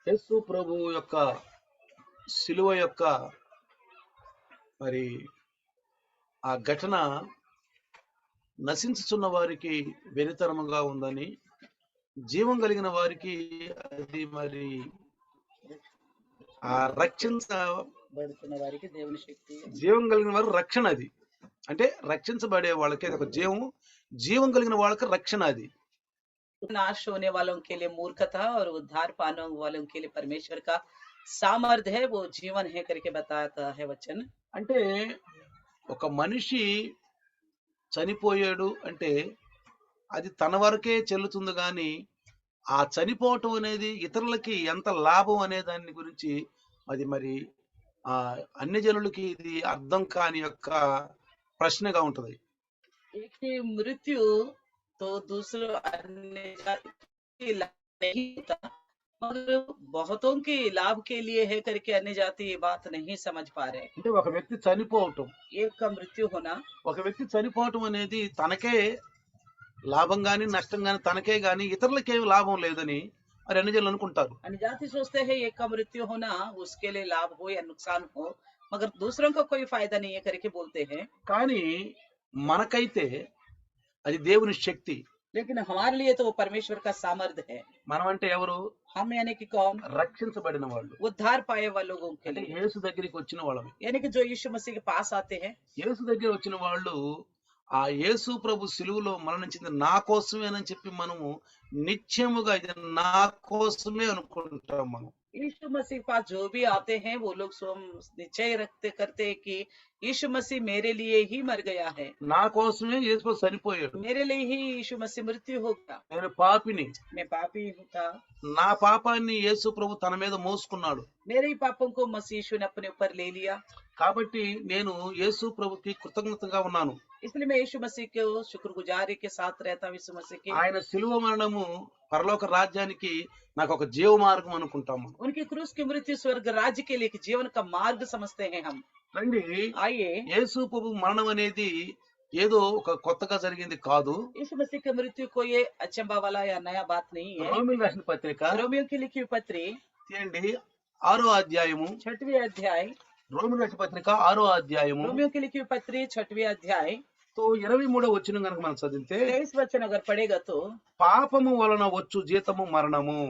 యేసు ప్రభు యొక్క శిలువ యొక్క మరి ఆ ఘటన నశించుచున్న వారికి వెరితరముగా ఉందని, జీవం కలిగిన వారికి అది మరి ఆ బడుతున్న వారికి దేవుని శక్తి, జీవం కలిగిన వారు రక్షణ. అది అంటే రక్షించబడే వాళ్ళకి అది ఒక జీవం కలిగిన వాళ్ళకి రక్షణ. అది नाश होने वालों के लिए मूर्खता और उद्धार पाने वालों के लिए परमेश्वर का सामर्थ्य है, वो जीवन है करके बताता है वचन। అంటే ఒక మనిషి చనిపోయాడు అంటే అది తన వరకే చెల్లుతుంది, కానీ ఆ చనిపోవటం అనేది ఇతరులకి ఎంత లాభం అనే దాని గురించి అది మరి ఆ అన్ని జనులకి ఇది అర్థం కాని యొక్క ప్రశ్నగా ఉంటది. एक ही मृत्यु तो दूसरों अन्य जाति के लाभ नहीं होता, मगर बहुतों के लाभ के लिए है करके अन्य जाति ये बात नहीं समझ पा रहे। అంటే ఒక వ్యక్తి చనిపోవటం, एक का मृत्यु होना, ఒక వ్యక్తి చనిపోవటం అనేది తనకే లాభం గాని నష్టం గాని తనకే గాని ఇతరులకేం లాభం లేదని మరి అన్ని జనులు అనుకుంటారు. अन्य जाति सोचते हैं एक का मृत्यु होना उसके लिए लाभ हो या नुकसान हो, मगर दूसरों को कोई फायदा नहीं है करके बोलते हैं। కానీ మనకైతే అది దేవుని శక్తి. लेकिन हमारे लिए तो वो परमेश्वर का सामर्थ्य है। మనం అంటే ఎవరు? हम यानी कि कौन? రక్షించబడిన వాళ్ళు, उद्धार पाए वाले लोगों के అంటే लिए, యేసు దగ్గరికి వచ్చిన వాళ్ళమే. यानी कि जो यीशु मसीह के पास आते हैं। యేసు దగ్గర వచ్చిన వాళ్ళు ఆ యేసు ప్రభు సిలువలో మరణించింది నా కోసమేనని చెప్పి మనము నిత్యముగా ఇది నా కోసమే అనుకుంటాం. మనం यीशु मसीह के पास जो भी आते हैं वो लोग निश्चय रखते करते हैं कि यीशु मसीह मेरे लिए ही मर गया है, నా కోసమే యేసు ప్రభు చనిపోయాడు, मेरे लिए ही यीशु मसीह मृत्यु हो गया, నేను పాపిని, मैं पापी था, నా పాపాన్ని యేసు ప్రభు తన మీద మోసుకున్నాడు. मेरे ही पापों को मसीह यीशु ने अपने ऊपर ले लिया, కాబట్టి నేను యేసు ప్రభుకి కృతజ్ఞతగా ఉన్నాను. इसलिए मैं यीशु मसीह को शुक्रगुजारी के साथ रहता हूँ। यीशु मसीह के ఆయన సిలువ మరణము పరలోక రాజ్యానికి నాకు ఒక జీవ మార్గం అనుకుంటాము. उनकी क्रूस की मृत्यु स्वर्ग राज्य के लिए एक जीवन का मार्ग समझते हैं हम। రండి, आइए, యేసు ప్రభు మరణం అనేది ఏదో ఒక కొత్తగా జరిగింది కాదు. यीशु मसीह की मृत्यु को ये अचंबा वाला या नया बात नहीं है। రోమియోకు రాసిన పత్రిక रोमियो की लिखी हुई पत्री తీయండి, 6వ అధ్యాయము. 6वें अध्याय, రోమియోకు రాసిన పత్రిక 6వ అధ్యాయము रोमियो की लिखी हुई पत्री 6वें अध्याय తో 23వ వచనం కనుక మనం చదివితే, 23 वचन अगर पढ़ेगा तो, పాపము వలన వచ్చు జీతము మరణము.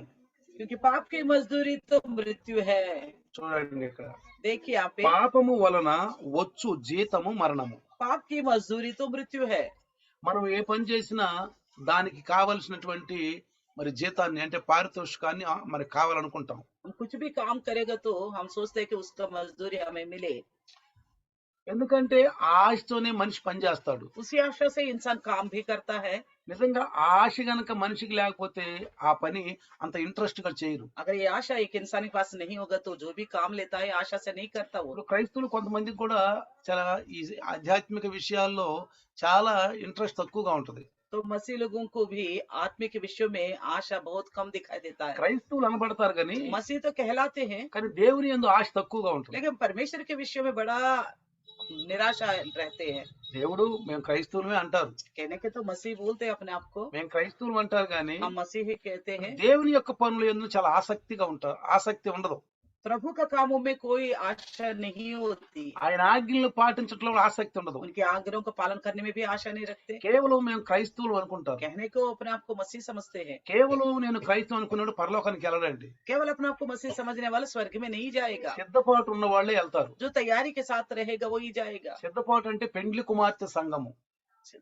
क्योंकि पाप की मजदूरी तो मृत्यु है। చూడండి ఇక్కడ, देखिए यहाँ पे, పాపము వలన వచ్చు జీతము మరణము. पाप की मजदूरी तो मृत्यु है। మనం ఏ పని చేసినా దానికి కావలసినటువంటి మరి జీతాన్ని అంటే పారితోషికాన్ని మరి కావాలనుకుంటాం. हम कुछ भी काम करेगा तो हम सोचते हैं कि उसका मजदूरी हमें मिले, ఎందుకంటే ఆ ఆశతోనే మనిషి పని చేస్తాడు. उसी आशा से इंसान काम भी करता है। నిజంగా ఆ ఆశ గనక మనిషికి లేకపోతే ఆ పని అంత ఇంట్రెస్ట్ గా చేయరు. अगर ये आशा एक इंसान के पास नहीं होगा तो जो भी काम लेता है आशा से नहीं करता वो। ఇప్పుడు క్రైస్తవులు కొంతమందికి కూడా చాలా ఈ ఆధ్యాత్మిక విషయాల్లో చాలా ఇంట్రెస్ట్ తక్కువగా ఉంటది. तो मसीह लोगों को भी आत्मिक विषयों में आशा बहुत कम दिखाई देता है। క్రైస్తవులు అనబడతారు కానీ मसीह तो कहलाते हैं, కానీ దేవుని యందు ఆశ తక్కువగా ఉంటుంది. लेकिन परमेश्वर के विषयों में बड़ा निराशा रहते हैं। దేవుడు మేము క్రైస్తవులమే అంటారు, कहने के तो मसीह बोलते हैं अपने आप को, మేము క్రైస్తవులు అంటారు, కానీ हम मसीह ही कहते हैं। దేవుని యొక్క పనుల యందు చాలా ఆసక్తి ఉండదు. प्रभु का कामों में कोई आशा नहीं होती, ఆయన ఆజ్ఞలను పాటించడంలో ఆసక్తి ఉండదు. उनके आग्रहों का पालन करने में भी आशा नहीं रखते। కేవలం మేము క్రైస్తవులు అనుకుంటారు. कहने को अपने आप को मसीह समझते हैं, కేవలం నేను క్రైస్తవు అనుకున్నాడు పరలోకానికి వెళ్ళడండి. केवल अपने आप को मसीह समझने वाला स्वर्ग में नहीं जाएगा, సిద్ధపాటు ఉన్న వాళ్ళే వెళ్తారు. जो तैयारी के साथ रहेगा वही जाएगा। సిద్ధపాటు అంటే పెండ్లి కుమార్తె సంఘము.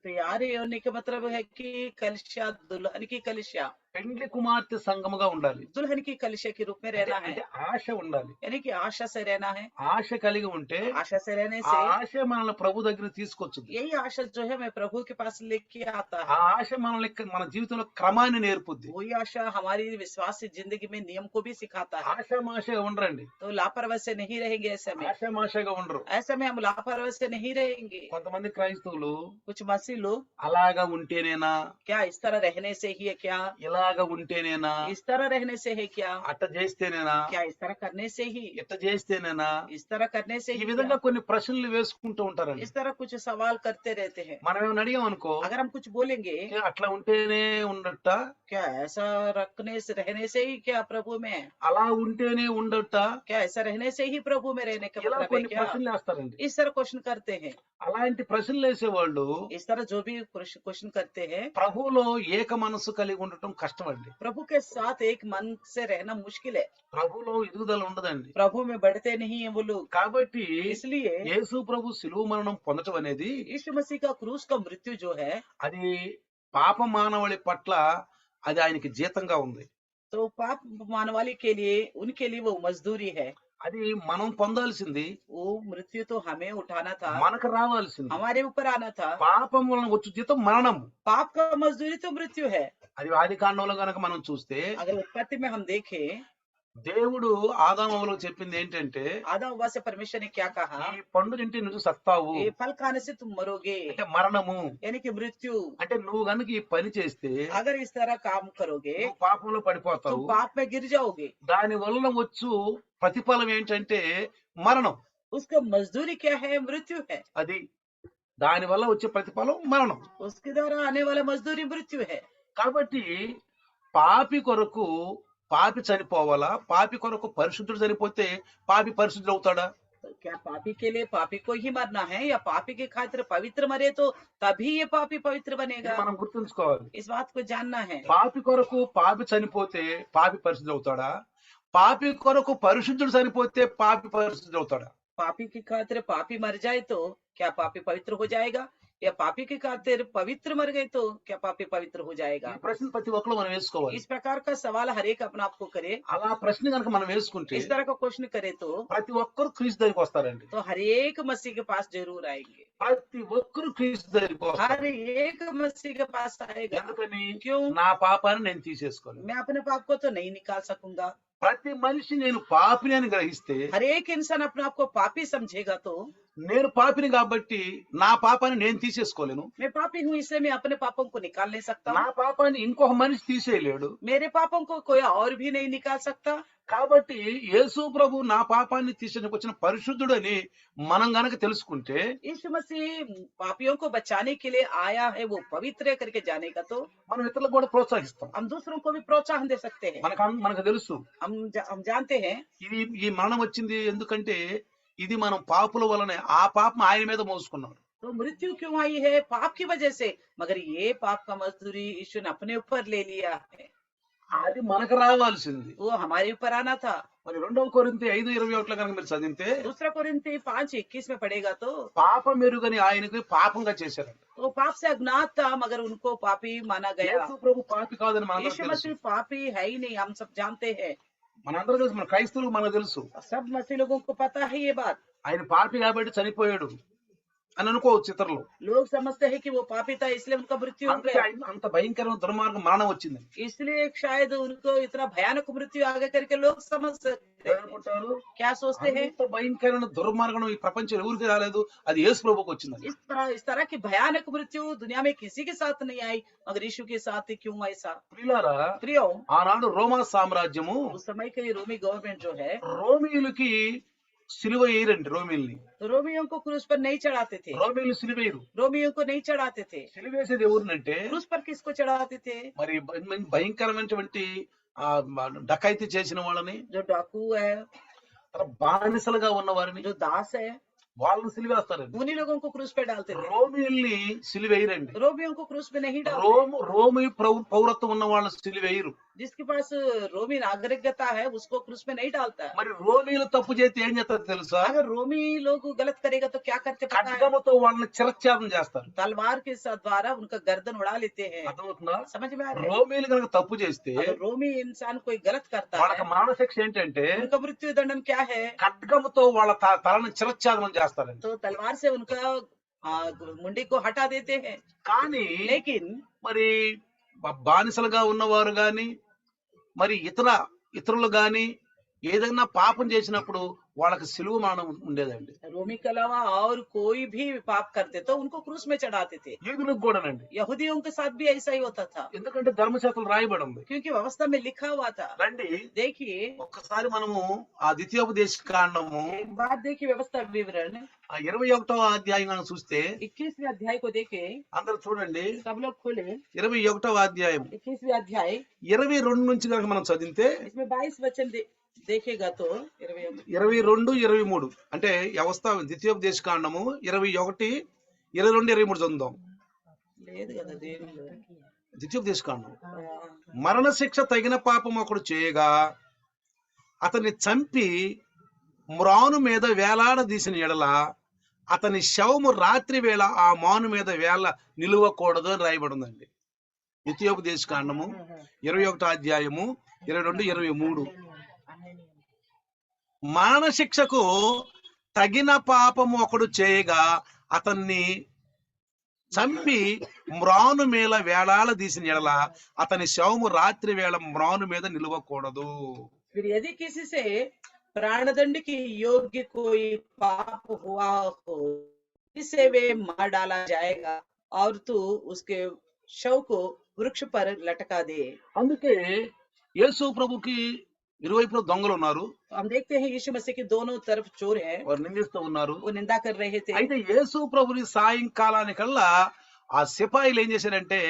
तैयारी होने का मतलब है कि कलिशा, दुल्हन की कलिशा, పెండ్లి కుమార్తె సంఘముగా ఉండాలి. दुल्हन की कलिशा के रूप में रहना है, అంటే ఆశ ఉండాలి. यानी कि आशा से रहना है। ఆశ కలిగి ఉంటే आशा से रहने ఆ से ఆశ మనల్ని ప్రభు దగ్గర తీసుకొచ్చుది. यही आशा जो है मैं प्रभु के पास लेके आता ఆ है। ఆశ మనల్ని మన జీవితంలో క్రమాన్ని నేర్పుద్ది. वही आशा हमारी विश्वासी जिंदगी में नियम को भी सिखाता है। ఆశమాషగా ఉండరండి, तो लापरवाही से नहीं रहेंगे ऐसे में, ఆశమాషగా ఉండరు. ऐसे में हम लापरवाही से नहीं रहेंगे। కొంతమంది క్రైస్తవులు कुछ मसीह लोग అలాగా ఉంటేనేనా, क्या इस तरह रहने से ही है क्या, ఇలా ఇలాగ ఉంటేనేనా, इस तरह रहने से है क्या? అట్ట చేస్తేనేనా, क्या इस तरह करने से ही? ఇట్ట చేస్తేనేనా, इस तरह करने से ఈ ही విధంగా क्या? కొన్ని ప్రశ్నలు వేసుకుంటూ ఉంటారండి. इस तरह कुछ सवाल करते रहते हैं। మనం ఏమైనా అడిగాం అనుకో, अगर हम कुछ बोलेंगे, అట్లా ఉంటేనే ఉండట, क्या ऐसा रखने से रहने से ही क्या प्रभु में है? అలా ఉంటేనే ఉండట, क्या ऐसा रहने से ही प्रभु में रहने का ఇలా मतलब है కొన్ని क्या? ప్రశ్నలు వేస్తారండి. इस तरह क्वेश्चन करते हैं। అలాంటి ప్రశ్నలు వేసేవాళ్ళు इस तरह जो भी क्वेश्चन करते हैं, ప్రభువులో ఏక మనసు కలిగి ఉండటం కష్టం అండి. प्रभु के साथ एक मन से रहना मुश्किल है। ప్రభువులో ఎదుగుదల ఉండదండి. प्रभु में बढ़ते नहीं है वो लोग। కాబట్టి इसलिए యేసు ప్రభు శిలువ మరణం పొందటం అనేది यीशु मसीह का क्रूस का मृत्यु जो है, అది పాప మానవుడి పట్ల అది ఆయనకి జీతంగా ఉంది. तो पाप मानवाली के लिए, उनके लिए वो मजदूरी है। అది మనం పొందాల్సింది, वो मृत्यु तो हमें उठाना था, మనకు రావాల్సింది. हमारे ऊपर आना था। పాపం వలన వచ్చు జీతం మరణము. पाप का मजदूरी तो मृत्यु है। అది ఆది కాండంలో గనక మనం చూస్తే अगर उत्पत्ति में हम देखें, దేవుడు ఆదాములకు చెప్పింది ఏంటంటే, आदम हव्वा से परमेश्वर ने क्या कहा? ఈ పండు తింటే నువ్వు సత్తావు, ये फल खाने से तुम मरोगे, అంటే మరణము. यानी कि मृत्यु। అంటే నువ్వు గనుక ఈ పని చేస్తే अगर इस तरह काम करोगे నువ్వు పాపంలో तुम పడిపోతావు. पाप में गिर जाओगे। దాని వలన వచ్చు ప్రతిఫలం ఏంటంటే మరణం. उसका मजदूरी क्या है? मृत्यु है। అది దాని వల్ల వచ్చే ప్రతిఫలం మరణం. उसके द्वारा आने वाला मजदूरी मृत्यु है। కాబట్టి పాపి కొరకు పాపి చనిపోవాలా, పాపి కొరకు పరిశుద్ధుడు చనిపోతే పాపి పరిశుద్ధుడు అవుతాడా? तो क्या पापी के लिए पापी को ही मरना है, या पापी के खातिर पवित्र मरे तो तभी ये पापी पवित्र ఇది बनेगा? మనం గుర్తుంచుకోవాలి. इस बात को जानना है। పాపి కొరకు పాపి చనిపోతే పాపి పరిశుద్ధుడు అవుతాడా? పాపి కొరకు పరిశుద్ధుడు చనిపోతే పాపి పరిశుద్ధుడు అవుతాడా? पापी की खातिर पापी मर जाए तो क्या पापी पवित्र हो जाएगा, या पापी की खातिर पवित्र मर गए तो क्या पापी पवित्र हो ఈ जाएगा? ప్రశ్న ప్రతి ఒక్కరు మనం వేసుకోవాలి. इस प्रकार का सवाल हर एक अपने आप को करे। అలా ప్రశ్న కనుక మనం వేసుకుంటే इस तरह का क्वेश्चन करे तो ప్రతి ఒక్కరు క్రీస్తు దగ్గరికి వస్తారండి. हर एक मसीह के पास जरूर आएंगे। ప్రతి ఒక్కరు క్రీస్తు దగ్గరికి వస్తారు. हर एक मसीह के पास आएगा। ఎందుకని? क्यों? నా పాపాన్ని నేను తీసేసుకోను. मैं अपने पाप को तो नहीं निकाल सकूंगा। ప్రతి మనిషి నేను పాపిని అని గ్రహిస్తే, हर एक इंसान अपने आप को पापी समझेगा तो నేను పాపిని కాబట్టి నా పాపాన్ని నేను తీసేసుకోలేను. मैं पापी हूँ इसलिए मैं अपने पापों को निकाल नहीं सकता నా हूँ। పాపాన్ని ఇంకొక మనిషి తీసేయలేడు. मेरे पापों को कोई और भी नहीं निकाल सकता। కాబట్టి యేసు ప్రభు నా పాపాన్ని తీసేందుకు వచ్చిన పరిశుద్ధుడు అని మనం గనక తెలుసుకుంటే यीशु मसीह पापियों को बचाने के लिए आया है, वो पवित्र है करके जानेगा तो మనం ఇతరులకు కూడా ప్రోత్సహిస్తాం. हम दूसरों को भी प्रोत्साहन दे सकते हैं। మనకు తెలుసు हम जानते हैं ఇది ఈ మరణం వచ్చింది ఎందుకంటే ఇది మనం పాపుల వలనే ఆ పాపం ఆయన మీద మోసుకున్నాం. तो मृत्यु क्यों आई है? पाप की वजह से। मगर ये पाप का मजदूरी यीशु ने अपने ऊपर ले लिया है, అది మనకు రావాల్సింది. वो हमारे ऊपर आना था। మరి 2 కొరింథీ 5:21 కనుక మీరు చదివితే दूसरा कोरिन्थी 5:21 में पढ़ेगा तो పాపం మెరుగని ఆయనకి పాపంగా చేశారంట. वो पाप से अज्ञात था मगर उनको पापी माना गया। యేసు ప్రభు పాపి కాదని మనందరికీ यीशु తెలుసు. मसीह पापी है ही नहीं, हम सब जानते हैं। మనందరూ తెలుసు, మన క్రైస్తవులకు మనకు తెలుసు. सब मसीह लोगों को पता है ये बात। ఆయన పాపి కాబట్టి చనిపోయాడు అని అనుకోవచ్చు ఇతరులు. लोग समझते हैं कि वो पापी था इसलिए उनका मृत्यु हो అందుకే गया, అంత భయంకరమైన దుర్మార్గం మరణం వచ్చింది. इसलिए शायद उनको इतना भयानक मृत्यु आगे करके लोग समझ सकते हैं। అనుకుంటారు क्या सोचते हैं? అంత భయంకరమైన దుర్మార్గం ఈ ప్రపంచం ఎవరికి రాలేదు, అది యేసు ప్రభువుకి వచ్చింది. इस तरह की भयानक मृत्यु दुनिया में किसी के साथ नहीं आई, मगर यीशु के साथ ही क्यों ऐसा? ప్రియులారా, प्रियो, ఆనాడు రోమా సామ్రాజ్యము उस समय के रोमी गवर्नमेंट जो है, రోమీయులకి సిలువ వేయరండి. రోమీల్ని तो रोमियों को क्रूस पर नहीं चढ़ाते थे। రోమీలు సిలువ వేయరు. रोमियों को नहीं चढ़ाते थे। సిలువ వేసేది ఎవరినంటే क्रूस पर किसको चढ़ाते थे? మరి భయంకరమైనటువంటి డకైతి చేసిన వాళ్ళని, जो डाकू है, బానిసలుగా ఉన్న వారిని, जो दास है, వాళ్ళని సిలువేస్తారండి. उन्हीं लोगों को क्रूस पे डालते थे। రోమిల్ని సిలువేయరండి. रोमियों को क्रूस पे नहीं डालते। రోమి పౌరత్వం ఉన్న వాళ్ళని సిలువేయరు. जिसके पास रोमी नागरिकता है उसको क्रूस में नहीं डालता है। మరి రోమీలు తప్పు చేస్తే ఏం చేస్తారు తెలుసా? अगर रोमी लोग गलत करेगा तो क्या करते पता है? ఖడ్గముతో వాళ్ళని చిరచ్ఛేదం చేస్తారు. तलवार के द्वारा उनका गर्दन उड़ा लेते हैं। అర్థమవుతుందా? समझ में आ रहा है? రోమీలు కనుక తప్పు చేస్తే अगर रोमी इंसान कोई गलत करता వాళ్ళకి है, మరణ శిక్ష ఏంటంటే उनका मृत्यु दंडन क्या है? ఖడ్గముతో వాళ్ళ తలని చిరచ్ఛేదం చేస్తారండి. तो तलवार से उनका मुंडी को हटा देते हैं। కానీ लेकिन మరి బానిసలుగా ఉన్నవారు గాని, మరి ఇతరులు గాని ఏదైనా పాపం చేసినప్పుడు వాళ్ళకి సిలువ మరణం ఉండేదండి. रोमी के अलावा और कोई भी पाप करते तो उनको क्रूस में चढ़ाते थे। యూదులకు కూడానండి. यहूदियों के साथ भी ऐसा ही होता था, ఎందుకంటే ధర్మశాస్త్రం రాయబడి ఉంది. क्योंकि व्यवस्था में लिखा हुआ था। రండి देखिए, ఒక్కసారి మనము ఆ ద్వితీయోపదేశ కాండము एक बात देखिए, व्यवस्था विवरण ఆ 21వ అధ్యాయం మనం చూస్తే 21वें अध्याय को देखे, అందరూ చూడండి. सब लोग खोले 21వ అధ్యాయం 21वें अध्याय, 22 నుంచి కనుక మనం చదివితే इसमें 22 वचन देखेगा तो 22, 23 అంటే వ్యవస్థ ద్వితీయోపదేశ కాండము 21, 22, 23 చదువుదాం. లేదు కదా దేవుడు। ద్వితీయోపదేశ కాండం. ఆ, మరణ శిక్ష తగిన పాపం ఒకడు చేయగా అతన్ని చంపి మ్రాను మీద వేలాడదీసిన ఎడల అతని శవము రాత్రి వేళ ఆ మాను మీద వేళ నిలువకూడదు అని రాయబడి ఉందండి. ద్వితీయోపదేశ కాండము 21వ అధ్యాయము 22, 23. మరణ శిక్షకు తగిన పాపము ఒకడు చేయగా అతన్ని చంపి మ్రాను మీద వేలాడదీసిన ఎడల అతని శవము రాత్రి వేళ మ్రాను మీద నిలవకూడదు. फिर यदि किसी से प्राणदंड की योग्य कोई पाप हुआ हो, इसे वे मार डाला जाएगा और तू उसके शव को वृक्ष पर लटका दे। అందుకే యేసు ప్రభుకి ఇరువైపులా దొంగలు ఉన్నారు. हम देखते हैं यीशु मसीह के दोनों तरफ चोर हैं, వారు నిందిస్తూ ఉన్నారు. वो निंदा कर रहे थे। అయితే యేసు ప్రభుని సాయంకాలానికల్లా ఆ సిపాయిలు ఏం చేశారంటే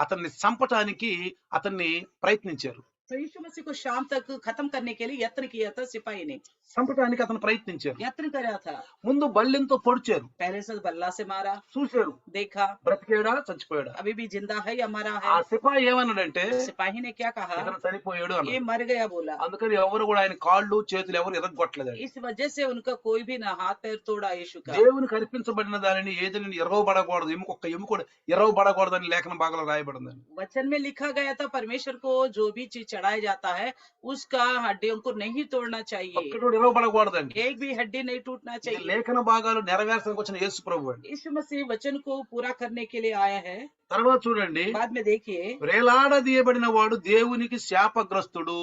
అతన్ని చంపటానికి అతన్ని ప్రయత్నించారు. तो यीशु मसीह को शाम तक खत्म करने के लिए यत्न किया था सिपाही ने, చంపటానికి అతను ప్రయత్నించారు. यत्न करा था। ముందు బల్లెంతో పొడిచారు, पहले से बल्ला से मारा, చూశారు देखा బ్రతికేడా చచ్చిపోయాడా. अभी भी जिंदा है या मरा ఆ है। సిపాయి ఏమన్నాడంటే सिपाही ने क्या कहा, ఇతను చనిపోయాడు ये అన్నాడు. मर गया बोला। అందుకని ఎవరు కూడా ఆయన కాళ్ళు చేతులు ఎవరు ఎరగొట్టలేదండి. इस वजह से उनका कोई भी ना हाथ पैर तोड़ा यीशु का। దేవునికి అర్పించబడిన దానిని ఏదైనా ఎరవబడకూడదు, ఎముక ఎరవబడకూడదని లేఖన భాగంలో రాయబడిందండి. वचन में लिखा गया था परमेश्वर को जो भी चीज चढ़ाया जाता है उसका हड्डियों को नहीं तोड़ना चाहिए, ఒక్కడు ఎరవబడకూడదండి. एक भी हड्डी नहीं टूटना ఈ चाहिए। లేఖన భాగాలు నెరవేర్చడానికి వచ్చిన యేసు ప్రభు అండి. यीशु मसीह वचन को पूरा करने के लिए आया है। తర్వాత చూడండి, बाद में देखिए, వేలాడదీయబడిన వాడు దేవునికి శాపగ్రస్తుడు.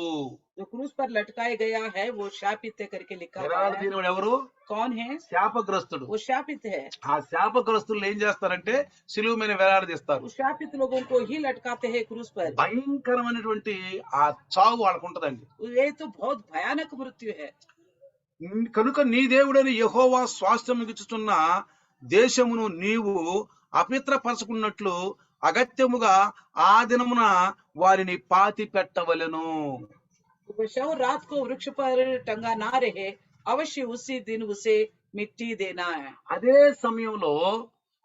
जो क्रूस पर लटकाया गया है वो शापित है करके लिखा हुआ है। వేలాడదీయబడిన ఎవరు? कौन है? శాపగ్రస్తుడు. वो शापित है। ఆ శాపగ్రస్తులు ఏం చేస్తారంటే సిలువ మీద వేలాడదీస్తారు. उस शापित लोगों को ही लटकाते हैं क्रूस पर। భయంకరమైనటువంటి ఆ చావు వాళ్ళకు ఉంటదండి. ये तो बहुत भयानक मृत्यु है। కనుక నీ దేవుడైన యెహోవా స్వాస్థ్యమిచ్చుచున్న దేశమును నీవు అపవిత్రపరచుకున్నట్లు అగత్యముగా ఆ దినమున వారిని పాతి పెట్టవలెను. वो शव रात को वृक्ष पर टंगा ना रहे, अवश्य उसी दिन उसे मिट्टी देना है। అదే సమయంలో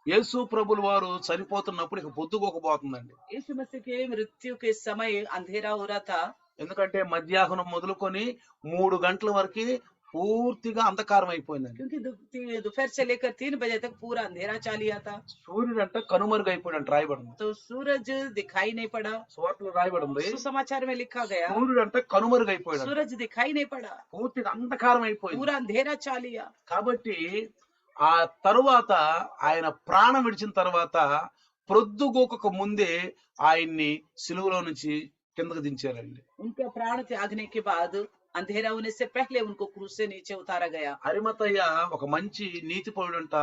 యేసు ప్రభుల వారు చనిపోతున్నప్పుడు ఇక పొద్దుకోకపోతుందండి. यीशु मसीह के मृत्यु के समय अंधेरा हो रहा था, ఎందుకంటే మధ్యాహ్నం మొదలుకొని 3 గంటల వరకు పూర్తిగా అంధకారం అయిపోయిందండి. क्योंकि दोपहर से लेकर 3 बजे तक पूरा अंधेरा चा लिया था। సూర్యుడు అంట కనుమరుగైపోయాడు రాయబడింది. तो सूरज दिखाई नहीं पड़ा। సువార్తలో రాయబడింది सुसमाचार में लिखा गया సూర్యుడు అంట కనుమరుగైపోయాడు, सूरज दिखाई नहीं पड़ा, పూర్తిగా అంధకారం అయిపోయింది. पूरा अंधेरा चा लिया। కాబట్టి ఆ తరువాత ఆయన ప్రాణం విడిచిన తర్వాత ప్రొద్దుగోకక ముందే ఆయన్ని సిలువలో నుంచి కిందకు దించారండి. उनका प्राण त्यागने के बाद अंधेरा होने से पहले उनको क्रूस से नीचे उतारा गया। అరిమతయ్య ఒక మంచి నీతిపరుడంట,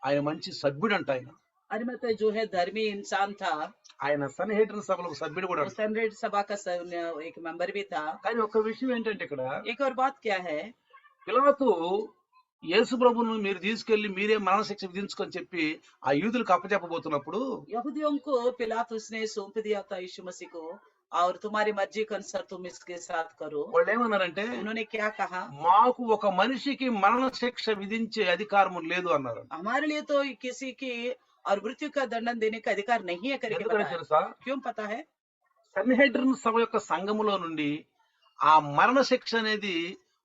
ఆయన మంచి సభ్యుడంట. ఆయన अरिमथै जो है धर्मी इंसान था, ఆయన సన్హెడ్రిన్ సభలో సభ్యుడు కూడా. वो सेनेट सभा का एक मेंबर भी था। కానీ ఒక విషయం ఏంటంటే ఇక్కడ एक और बात क्या है, పిలాతు యేసు ప్రభును మీరు తీసుకెళ్లి మీరే మరణశిక్ష విధించుకొని చెప్పి ఆ యూదులకు అప్పచెప్పబోతున్నప్పుడు यहूदियों को पिलातुस ने सौंप दिया था यीशु मसीह को, और तुम्हारी मर्जी के अनुसार तुम इसके साथ करो। వాళ్ళు ఏమన్నారంటే उन्होंने क्या कहा, మాకు ఒక మనిషికి మరణశిక్ష విధించే అధికారం లేదు అన్నారు. हमारे लिए तो किसी की और मृत्यु का दंडन देने का अधिकार नहीं है करके ఎందుకంటే बताया। తెలుసా, क्यों पता है? సన్హెడ్రిన్ సభ యొక్క సంఘములో నుండి ఆ మరణశిక్ష అనేది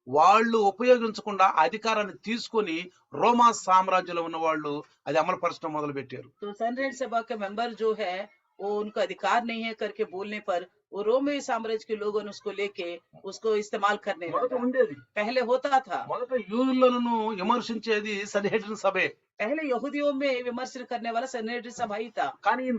వాళ్ళు ఉపయోగించకుండా అధికారాన్ని తీసుకొని రోమా సామ్రాజ్యంలో ఉన్న వాళ్ళు అది అమలు పరచడం మొదలు పెట్టారు. तो सेनेट सभा के मेंबर जो है वो उनको अधिकार नहीं है करके बोलने पर वो रोमी साम्राज्य के लोगों ने उसको लेके उसको इस्तेमाल करने మొదట लगा। ఉండేది, पहले होता था, మొదట యూదులను విమర్శించేది సన్హెడ్రిన్ సభే. पहले यहूदियों में विमर्शन करने वाला सेनेटरी सभा ही था, కానీ ఈయన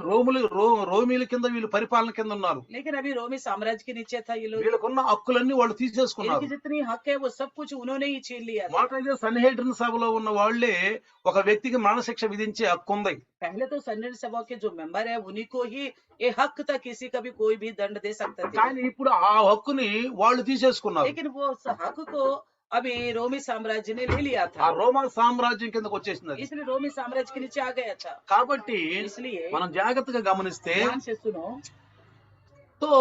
రోమీల కింద వీళ్ళు పరిపాలన కింద ఉన్నారు. लेकिन अभी रोमी साम्राज्य के नीचे था ये लोग। వీళ్ళకున్న హక్కులన్నీ వాళ్ళు इनकी తీసేసుకున్నారు. जितनी हक है वो सब कुछ उन्होंने ही छीन लिया था। మాటైతే సన్హెడ్రిన్ సభలో ఉన్న వాళ్ళే ఒక వ్యక్తికి మరణశిక్ష విధించే హక్కు ఉంది. पहले तो सेनेटरी सभा के जो मेंबर है उन्हीं को ही ये हक था, किसी का भी कोई भी दंड दे सकते थे। కానీ ఇప్పుడు ఆ హక్కుని వాళ్ళు తీసేసుకున్నారు. लेकिन वो उस हक को अभी रोमी साम्राज्य ने ले लिया ఆ था, రోమా సామ్రాజ్యం కిందకు వచ్చేసింది అది. इसलिए रोमी साम्राज्य के नीचे आ गया था। కాబట్టి इसलिए మనం జాగ్రత్తగా గమనిస్తే ध्यान से सुनो, తో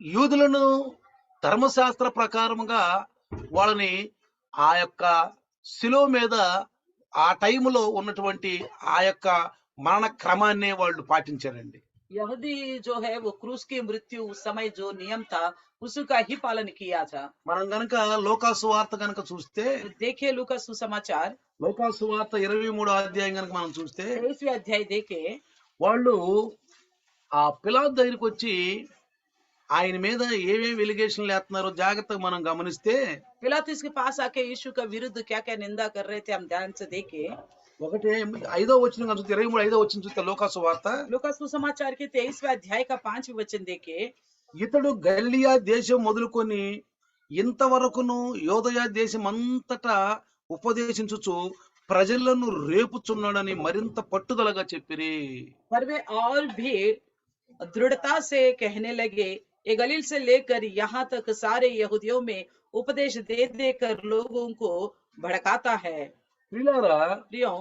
యూదులను ధర్మశాస్త్ర ప్రకారముగా వాళ్ళని ఆ యొక్క శిలువ మీద ఆ టైములో ఉన్నటువంటి ఆ యొక్క మరణ క్రమాన్ని వాళ్ళు పాటించారండి. यहूदी जो है वो क्रूस की मृत्यु उस समय जो नियम था उसका ही पालन किया था। మనం గనక లోకాసు వార్త గనక చూస్తే तो देखिए लूका सुसमाचार లోకాసు వార్త 23వ అధ్యాయం గనక మనం చూస్తే 23वें अध्याय देखे, వాళ్ళు ఆ పిలాతు దగ్గరికి వచ్చి ఆయన మీద ఏమేమి ఎలిగేషన్లు వేస్తున్నారో జాగ్రత్తగా మనం గమనిస్తే पिलातुस के पास आके यीशु का विरुद्ध क्या क्या निंदा कर रहे थे हम ध्यान से देखे। ఒకటి 5వ వచనం కనుక చూస్తే 23 5వ వచనం చూస్తే లోకాసు వార్త लूका सुसमाचार के 23वें अध्याय का 5वें वचन देखे, ఇతడు గలిలియా దేశం మొదలుకొని ఇంతవరకును యోదయ దేశం అంతటా ఉపదేశించుచు ప్రజలను రేపుచున్నాడని మరింత పట్టుదలగా చెప్పిరి. पर वे और भी दृढ़ता से कहने लगे, ये गलील से लेकर यहाँ तक सारे यहूदियों में उपदेश दे देकर लोगों को भड़काता है। వీళ్ళారా प्रियो,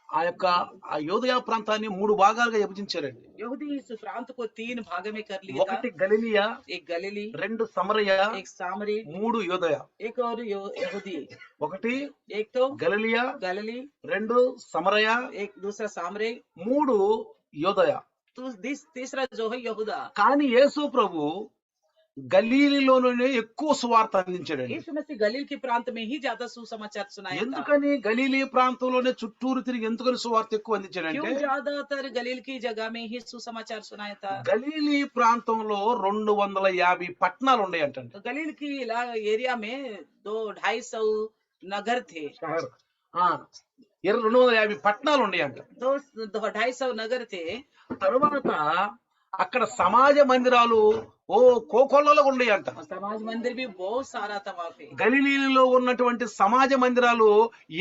ఆ యొక్క ఆ యోదయ ప్రాంతాన్ని 3 భాగాలుగా విభజించారండి. यहूदी इस प्रांत को 3 भाग में कर लिया था। ఒకటి గలిలియా, एक गलीली, 2 సమరయ, एक सामरी, 3 యోదయ. एक और यहूदी। ఒకటి एक तो గలిలియా, गलीली, 2 సమరయ, एक दूसरा सामरी, 3 యోదయ. तो तीसरा जो है यहूदा। కానీ యేసు ప్రభు గలీలీలోనే ఎక్కువ సువార్త అందించాడండి. यीशु मसीह गलील के प्रांत में ही ज्यादा सुसमाचार सुनाया था। ఎందుకని గలీలీ ప్రాంతంలోనే చుట్టూరు తిరిగి ఎందుకని సువార్త ఎక్కువ అందించాడంటే क्यों ज्यादातर गलील की जगह में ही सुसमाचार सुनाया था? గలీలీ ప్రాంతంలో 250 పట్టణాలు ఉన్నాయంటండి. तो गलील की एरिया में 200-250 नगर थे, షహర్. ఆ, 250 పట్టణాలు ఉన్నాయంట. 250 नगर थे। తరువాత అక్కడ సమాజ మందిరాలు కోకొల్లలో ఉన్నాయంట. और समाज मंदिर भी बहुत सारा था वहाँ पे। గలిలీలో ఉన్నటువంటి సమాజ మందిరాలు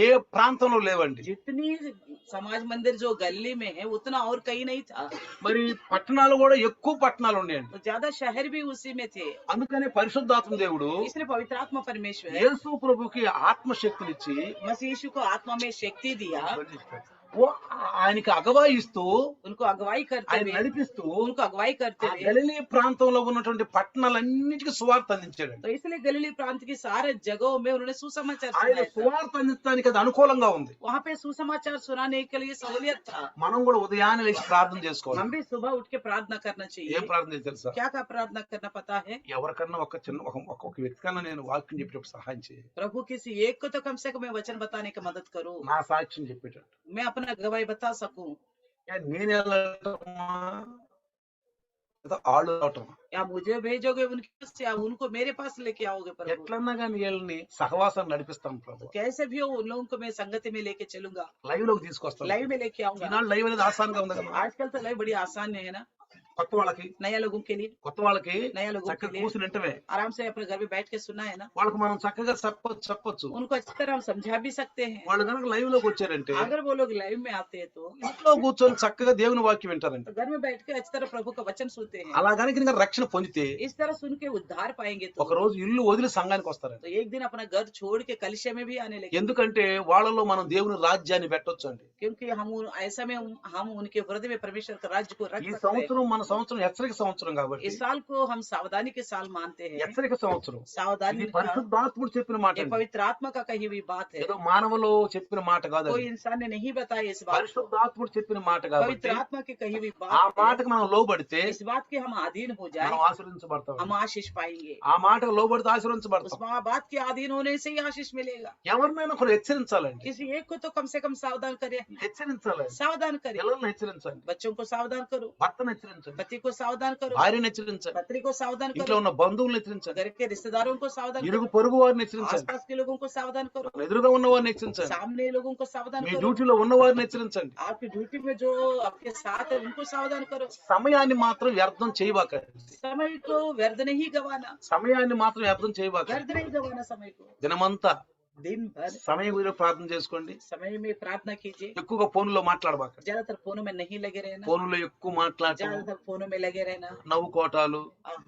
ఏ ప్రాంతంలో లేవండి. जितनी समाज मंदिर जो गली में है उतना और कहीं नहीं था। మరి పట్టణాలు కూడా ఎక్కువ పట్టణాలు ఉన్నాయండి. तो ज्यादा शहर भी उसी में थे। అందుకనే పరిశుద్ధాత్మ దేవుడు इसलिए पवित्र आत्मा परमेश्वर యేసు ప్రభుకి ఆత్మశక్తినిచ్చి मसीह यीशु को आत्मा में शक्ति दिया, ఆయనకి అగవాయిస్తూ उनको अगुवाई करते ఆయన हुए, నడిపిస్తూ उनको अगुवाई करते ఆ हुए। గలిలీ ప్రాంతంలో ఉన్నటువంటి పట్టణాలన్నిటికీ సువార్త అందించాడు. तो इसलिए गलीली प्रांत की सारे जगहों में उन्होंने सुसमाचार ఆయన सुनाया था। సువార్త అందించడానికి అది అనుకూలంగా ఉంది. वहाँ पे सुसमाचार सुनाने के लिए सहूलियत था। మనం కూడా ఉదయాన్నే లేచి ప్రార్థన చేసుకోవాలి. हम भी सुबह उठ के प्रार्थना करना ఏం चाहिए। ప్రార్థన చేసి తెలుసా? क्या क्या प्रार्थना करना पता है? ఎవరికన్నా ఒక చిన్న ఒక వ్యక్తి కన్నా నేను వాక్యం చెప్పేటప్పుడు సహాయం చేయాలి. प्रभु किसी एक को तो कम से कम मैं वचन बताने की मदद करूं, నా సాక్ష్యం చెప్పేటట్టు. मैं अपना गवाही बता सकूं। నేను వెళ్ళటమా లేదా ఆళ్ళు రావటమా? या मुझे भेजोगे उनके पास या उनको मेरे पास लेके आओगे प्रभु? ఎట్లన్నా కానీ వీళ్ళని సహవాసం నడిపిస్తాం ప్రభు. कैसे भी हो उन लोगों को मैं संगति में लेके चलूंगा, లైవ్ లోకి తీసుకొస్తాం. लाइव में लेके आऊंगा। ఈనాడు లైవ్ అనేది ఆసాన్గా ఉంది కదా. आजकल तो लाइव बड़ी आसान है ना, కొత్త వాళ్ళకి नया लोगों के लिए, नया लोगों के చక్కగా लिए కూర్చుని వింటమే आराम से अपने घर में बैठ के सुनना है ना, వాళ్ళకి మనం చక్కగా చెప్పొచ్చు. उनको अच्छी तरह हम समझा भी सकते हैं। వాళ్ళు కనుక లైవ్ లోకి వచ్చారంటే अगर वो लोग लाइव में आते हैं तो ఇంట్లో కూర్చొని చక్కగా దేవుని వాక్యం వింటారంట. घर में बैठ के अच्छी तरह प्रभु का वचन सुनते हैं। అలా కనుక ఇంకా రక్షణ పొందితే इस तरह सुन के उद्धार पाएंगे ఒక तो రోజు ఇల్లు వదిలి సంఘానికి వస్తారంట. एक दिन अपना घर छोड़ के कलिशे में भी आने लगे, ఎందుకంటే వాళ్ళలో మనం దేవుని రాజ్యాన్ని పెట్టొచ్చు అండి. क्योंकि ऐसा में हम उनके हृदय में परमेश्वर का राज्य को रख ఈ सकते हैं। సంవత్సరం మన సంవత్సరం హెచ్చరిక సంవత్సరం కాబట్టి इस साल को हम सावधानी के साल मानते हैं। హెచ్చరిక సంవత్సరం. सावधानी ఇది का పరిశుద్ధాత్ముడు చెప్పిన మాట ये అండి. पवित्र आत्मा का कही हुई बात है, ఏదో మానవులు చెప్పిన మాట కాదు. कोई इंसान ने नहीं बताया इस बात को। పరిశుద్ధాత్ముడు చెప్పిన మాట కాబట్టి पवित्र आत्मा की कही हुई ఆ बात है। మాటకు మనం లోబడితే इस बात के हम अधीन हो जाए మనం ఆశీర్వదించబడతాం. हम आशीष पाएंगे। ఆ మాటకు లోబడితే उस ఆశీర్వదించబడతాం. बात के अधीन होने से ही आशीष मिलेगा। ఎవరినైనా ఒకరు హెచ్చరించాలండి. किसी एक को तो कम से कम सावधान करें, హెచ్చరించాలండి. सावधान करें। పిల్లల్ని హెచ్చరించండి. बच्चों को सावधान करो, భర్తను హెచ్చరించండి. హెచ్చరించండి, पति को सावधान करो, భార్యను హెచ్చరించండి, पत्नी को सावधान ఇంట్లో करो, ఉన్న బంధువులను హెచ్చరించండి, घर के रिश्तेदारों को सावधान ఇరుగు करो, పొరుగు వారిని హెచ్చరించండి, आसपास के लोगों को सावधान करो, మన ఎదురుగా ఉన్న వారిని హెచ్చరించండి, सामने लोगों को सावधान మీ करो, డ్యూటీలో ఉన్న వారిని హెచ్చరించండి. आपकी ड्यूटी में जो आपके साथ है उनको सावधान करो। సమయాన్ని మాత్రం వ్యర్థం చేయబాకండి, समय को व्यर्थ नहीं गवाना, సమయాన్ని మాత్రం వ్యర్థం చేయబాకండి. व्यर्थ नहीं गवाना समय को। దినమంతా दिन भर సమయం గురించి ప్రార్థన చేసుకోండి. समय में प्रार्थना कीजिए, ఎక్కువగా ఫోన్లో మాట్లాడబాకండి, ज्यादातर फोनों में नहीं लगे रहना, ఫోన్లో ఎక్కువ మాట్లాడటం, ज्यादातर फोनों में लगे रहना, నవ్వుకోటాలు.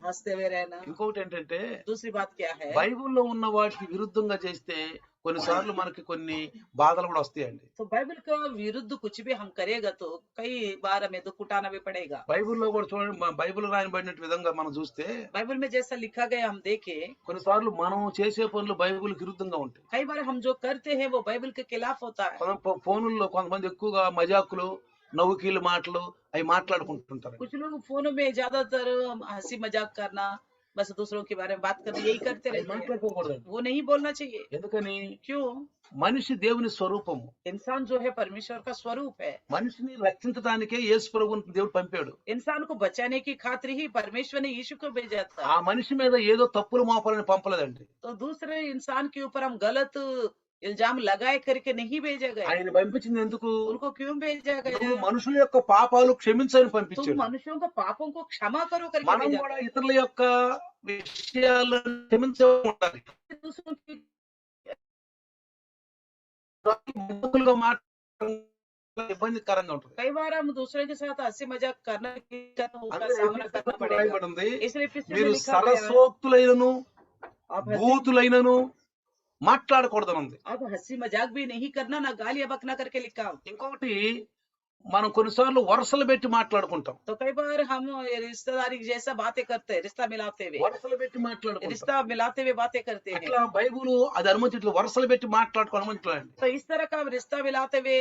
हंसते हुए रहना। ఇంకొకటి ఏంటంటే दूसरी बात क्या है, బైబిల్లో ఉన్న వాటికి విరుద్ధంగా చేస్తే కొన్నిసార్లు మనకి కొన్ని బాధలు కూడా వస్తాయండి. तो बाइबल का विरुद्ध कुछ भी हम करेगा तो कई बार हमें दुख उठाना भी पड़ेगा। బైబిల్లో కూడా చూడండి, బైబిల్ రాయబడిన విధంగా మనం చూస్తే बाइबल में जैसा लिखा गया हम देखें, కొన్నిసార్లు మనం చేసే పనులు బైబిల్కి విరుద్ధంగా ఉంటాయి. कई बार हम जो करते हैं वो बाइबल के खिलाफ होता है। ఫోనుల్లో కొంతమంది ఎక్కువగా మజాకులు, నవ్వుకీలు మాటలు అవి మాట్లాడుకుంటుంటారు. कुछ लोग फोन में ज्यादातर हंसी मजाक करना, बस दूसरों के बारे में बात करना, यही करते అవి रहते हैं। మాట్లాడుకోకూడదండి. वो नहीं बोलना चाहिए। ఎందుకని? क्यों? మనిషి దేవుని స్వరూపము. इंसान जो है परमेश्वर का स्वरूप है। మనిషిని రక్షించడానికే యేసు ప్రభువుని దేవుడు పంపాడు. इंसान को बचाने की खातिर ही परमेश्वर ने यीशु को भेजा था। ఆ మనిషి మీద ఏదో తప్పులు మోపాలని పంపలేదండి. तो दूसरे इंसान के ऊपर हम गलत इल्जाम लगाए करके नहीं भेजा गया। ఆయన పంపించింది ఎందుకు? उनको क्यों भेजा నువ్వు गया? మనుషుల యొక్క పాపాలు క్షమించని तुम పంపించాడు. मनुष्यों को पापों को क्षमा करो करके మనం भेजा కూడా गया। ఇతరుల యొక్క విషయాలను క్షమించే ఉండాలి. दूसरों की మనుషులుగా మాట్లాడడం ఇబ్బందికరంగా ఉంటుంది. कई बार हम दूसरे के साथ हंसी मजाक करने की उसका అందుకే सामना करना पड़ेगा। రాయబడి ఉంది, इसलिए फिर से మీరు लिखा गया है, సరసోక్తులైనను आप हंसी బూతులైనను మాట్లాడకూడదని ఉంది. अब हंसी मजाक भी नहीं करना, ना गालियां बकना करके लिखा हो। ఇంకొకటి, మనం కొన్నిసార్లు వరుసలు పెట్టి మాట్లాడుకుంటాం. तो कई बार हम रिश्तेदारी जैसा बातें करते हैं, रिश्ता मिलाते हुए వరుసలు పెట్టి మాట్లాడుకుంటాం. रिश्ता मिलाते हुए बातें करते हैं। అట్లా బైబిల్ అది అనుమతిట్లు, వరుసలు పెట్టి మాట్లాడుకోవడం అనుమతించలేదు. तो इस तरह का रिश्ता मिलाते हुए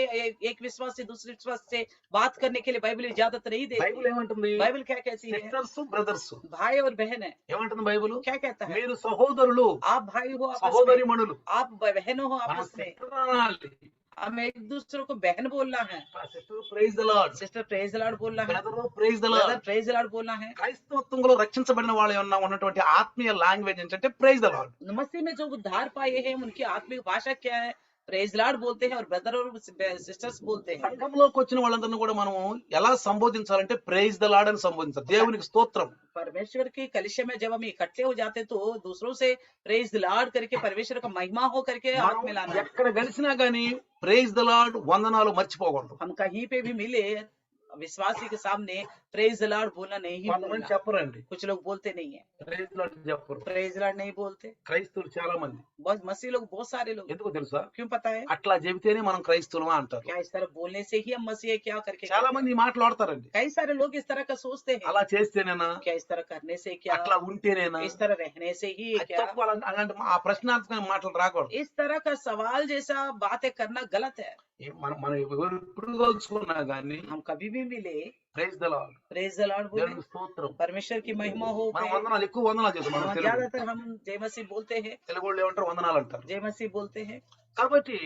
एक विश्वास से दूसरे विश्वास से बात करने के लिए बाइबल इजाजत नहीं देती। బైబిల్ ఏమంటుంది? बाइबल क्या कहती है? సిస్టర్స్ బ్రదర్స్ भाई और बहन है। ఏమంటుంది బైబిల్? क्या कहता है? మీరు సహోదరులు, आप भाई हो आपस में, సహోదరి మణులు. आप बहनों हो మనం आपस में। సిస్టర్ అనాలి. हमें एक दूसरे को बहन बोलना है। Sister praise the lord, sister praise the lord बोलना है, brother praise the brother lord. Praise the lord बोलना है। క్రైస్తవత్వంలో రక్షించబడిన వాళ్ళు ఉన్నటువంటి ఆత్మీయ లాంగ్వేజ్ ఏంటంటే ప్రైజ్ ద లార్డ్. मसीह में जो उद्धार पाए हैं उनकी आत्मिक भाषा क्या है? प्रेज लॉर्ड बोलते हैं और ब्रदर और सिस्टर्स बोलते हैं। సంఘంలోకి వచ్చిన వాళ్ళందరినీ కూడా మనం ఎలా సంబోధించాలంటే ప్రైజ్ ద లార్డ్ అని సంబోధించాలి. దేవునికి స్తోత్రం. परमेश्वर की कलिशा में जब हम इकट्ठे हो जाते तो दूसरों से प्रेज द लॉर्ड करके परमेश्वर का महिमा हो करके हाथ మనం मिलाना है। ఎక్కడ కలిసినా గానీ ప్రైజ్ ద లార్డ్ వందనాలు మర్చిపోకూడదు. हम कहीं पे भी मिले विश्वासी के सामने प्रेज द लॉर्ड बोलना नहीं కొంతమంది बोलना। చెప్పరండి, कुछ लोग बोलते नहीं है, ప్రైజ్ లార్డ్ చెప్పరు. प्रेज लॉर्ड नहीं बोलते। క్రైస్తవులు చాలా మంది. बस मसीह लोग बहुत सारे लोग, ఎందుకో తెలుసా? क्यों पता है? అట్లా చెబితేనే మనం క్రైస్తవులమా అంటారు. क्या इस तरह बोलने से ही हम मसीह है क्या करके చాలా कहते हैं? మంది ఈ మాటలు ఆడతారండి. कई सारे लोग इस तरह का सोचते हैं, అలా చేస్తేనేనా, क्या इस तरह करने से क्या, అట్లా ఉంటేనేనా, इस तरह रहने से ही అది क्या? తప్పు. అలాంటి ఆ ప్రశ్నార్థకమైన మాటలు రాకూడదు. इस तरह का सवाल जैसा बातें करना गलत है। మనం ఎవరు ఎప్పుడు కలుసుకున్నా గానీ हम कभी भी मिले praise the lord, praise the lord बोले, దేవునికి స్తోత్రం. परमेश्वर की महिमा हो। మనం వందనాలు, ఎక్కువ వందనాలు చేస్తాం. మనం తెలుగు ज्यादातर हम जय मसीह बोलते हैं, తెలుగు వాళ్ళు ఏమంటారు? వందనాలు అంటారు. जय मसीह बोलते हैं। కాబట్టి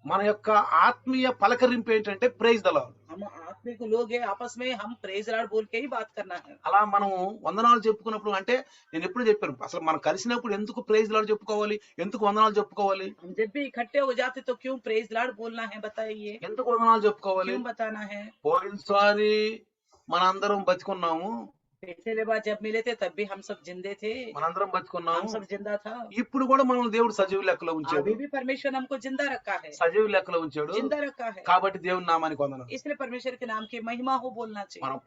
మన యొక్క ఆత్మీయ పలకరింపు ఏంటంటే ప్రైజ్ ద లార్డ్. हम आत्मिक लोग हैं, आपस में हम प्रेज लॉर्ड बोल के ही बात करना है। అలా మనం వందనాలు చెప్పుకున్నప్పుడు, అంటే నేను ఎప్పుడు చెప్పాను, అసలు మనం కలిసినప్పుడు ఎందుకు ప్రైజ్ లార్డ్ చెప్పుకోవాలి, ఎందుకు వందనాలు చెప్పుకోవాలి, हम जब भी इकट्ठे हो जाते तो क्यों प्रेज लॉर्ड बोलना है बताइए? ఎందుకు వందనాలు చెప్పుకోవాలి? क्यों बताना है? పోయినసారి మనందరం బతికున్నాము, पिछले बार जब मिले थे तब भी हम सब जिंदे थे, మనందరం हम బతికున్నాము. सब जिंदा था। ఇప్పుడు కూడా మనం దేవుడు సజీవ లెక్కలో ఉంచాడు, अभी भी परमेश्वर हमको जिंदा रखा है, సజీవ లెక్కలో ఉంచాడు. जिंदा रखा है। కాబట్టి దేవుని నామానికి వందనాలు. इसलिए परमेश्वर के नाम की महिमा हो बोलना चाहिए। మనం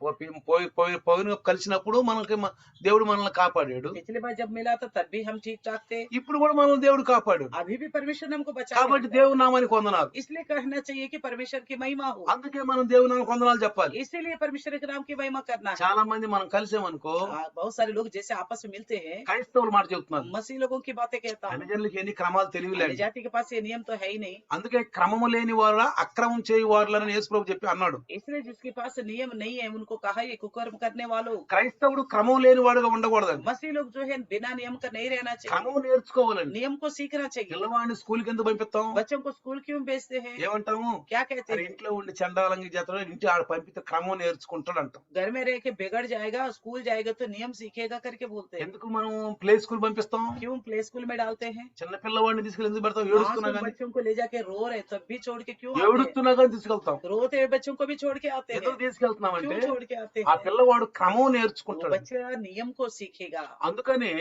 పోయిన కలిసినప్పుడు మనకి దేవుడు మనల్ని కాపాడాడు. पिछली बार जब मिला था तब भी हम ठीक ठाक थे, ఇప్పుడు కూడా మనల్ని దేవుడు కాపాడాడు. अभी भी परमेश्वर ने हमको बचा కాబట్టి దేవుని నామానికి వందనాలు. इसलिए कहना चाहिए कि परमेश्वर की महिमा हो। అందుకే మనం దేవుని నామానికి వందనాలు చెప్పాలి. इसीलिए परमेश्वर के नाम की महिमा करना है। చాలా మంది మనం కలిసి కలిసామనుకో बहुत सारे लोग जैसे आपस में मिलते हैं, క్రైస్తవుల మాట చెప్తున్నాను, मसीह लोगों की बातें कहता हूँ। అన్ని జనులకి ఎన్ని క్రమాలు अन्य తెలియలేండి. जाति के पास ये नियम तो है ही नहीं, అందుకే క్రమము లేని వారు అక్రమం చేయు వారులని యేసు ప్రభు చెప్పి అన్నాడు. इसलिए जिसके पास नियम नहीं है उनको कहा ये कुकर्म करने वालों। క్రైస్తవుడు క్రమం లేని వాడుగా ఉండకూడదండి, मसीह लोग जो है बिना नियम का नहीं रहना चाहिए, క్రమం నేర్చుకోవాలండి. नियम को सीखना चाहिए। పిల్లవాడిని స్కూల్కి ఎందుకు పంపిస్తాం? बच्चों को स्कूल क्यों भेजते हैं? ఏమంటాము? क्या कहते మరి हैं? ఇంట్లో ఉండి చండాలంగి చేస్తాడు, ఇంటి ఆడ పంపితే క్రమం నేర్చుకుంటాడు అంటాం. घर में रह के बिगड़ जाएगा, स्कूल जाएगा तो नियम सीखेगा करके बोलते हैं। ఎందుకు మనం ప్లే స్కూల్ పంపిస్తాం? क्यों प्ले स्कूल में डालते हैं? చిన్న పిల్లవాడిని తీసుకెళ్ళి ఎందుకు పెడతాం? ఏడుస్తున్నా मासूम కానీ, बच्चों को ले जाके रो रहे तब भी छोड़ के क्यों आते हैं? ఏడుస్తున్నా కానీ తీసుకెళ్తాం. रोते हुए बच्चों को भी छोड़ के आते ఎందుకు हैं। తీసుకెళ్తున్నామంటే क्यों छोड़ के आते ఆ हैं? పిల్లవాడు క్రమం वो నేర్చుకుంటాడు. बच्चा नियम को सीखेगा। అందుకనే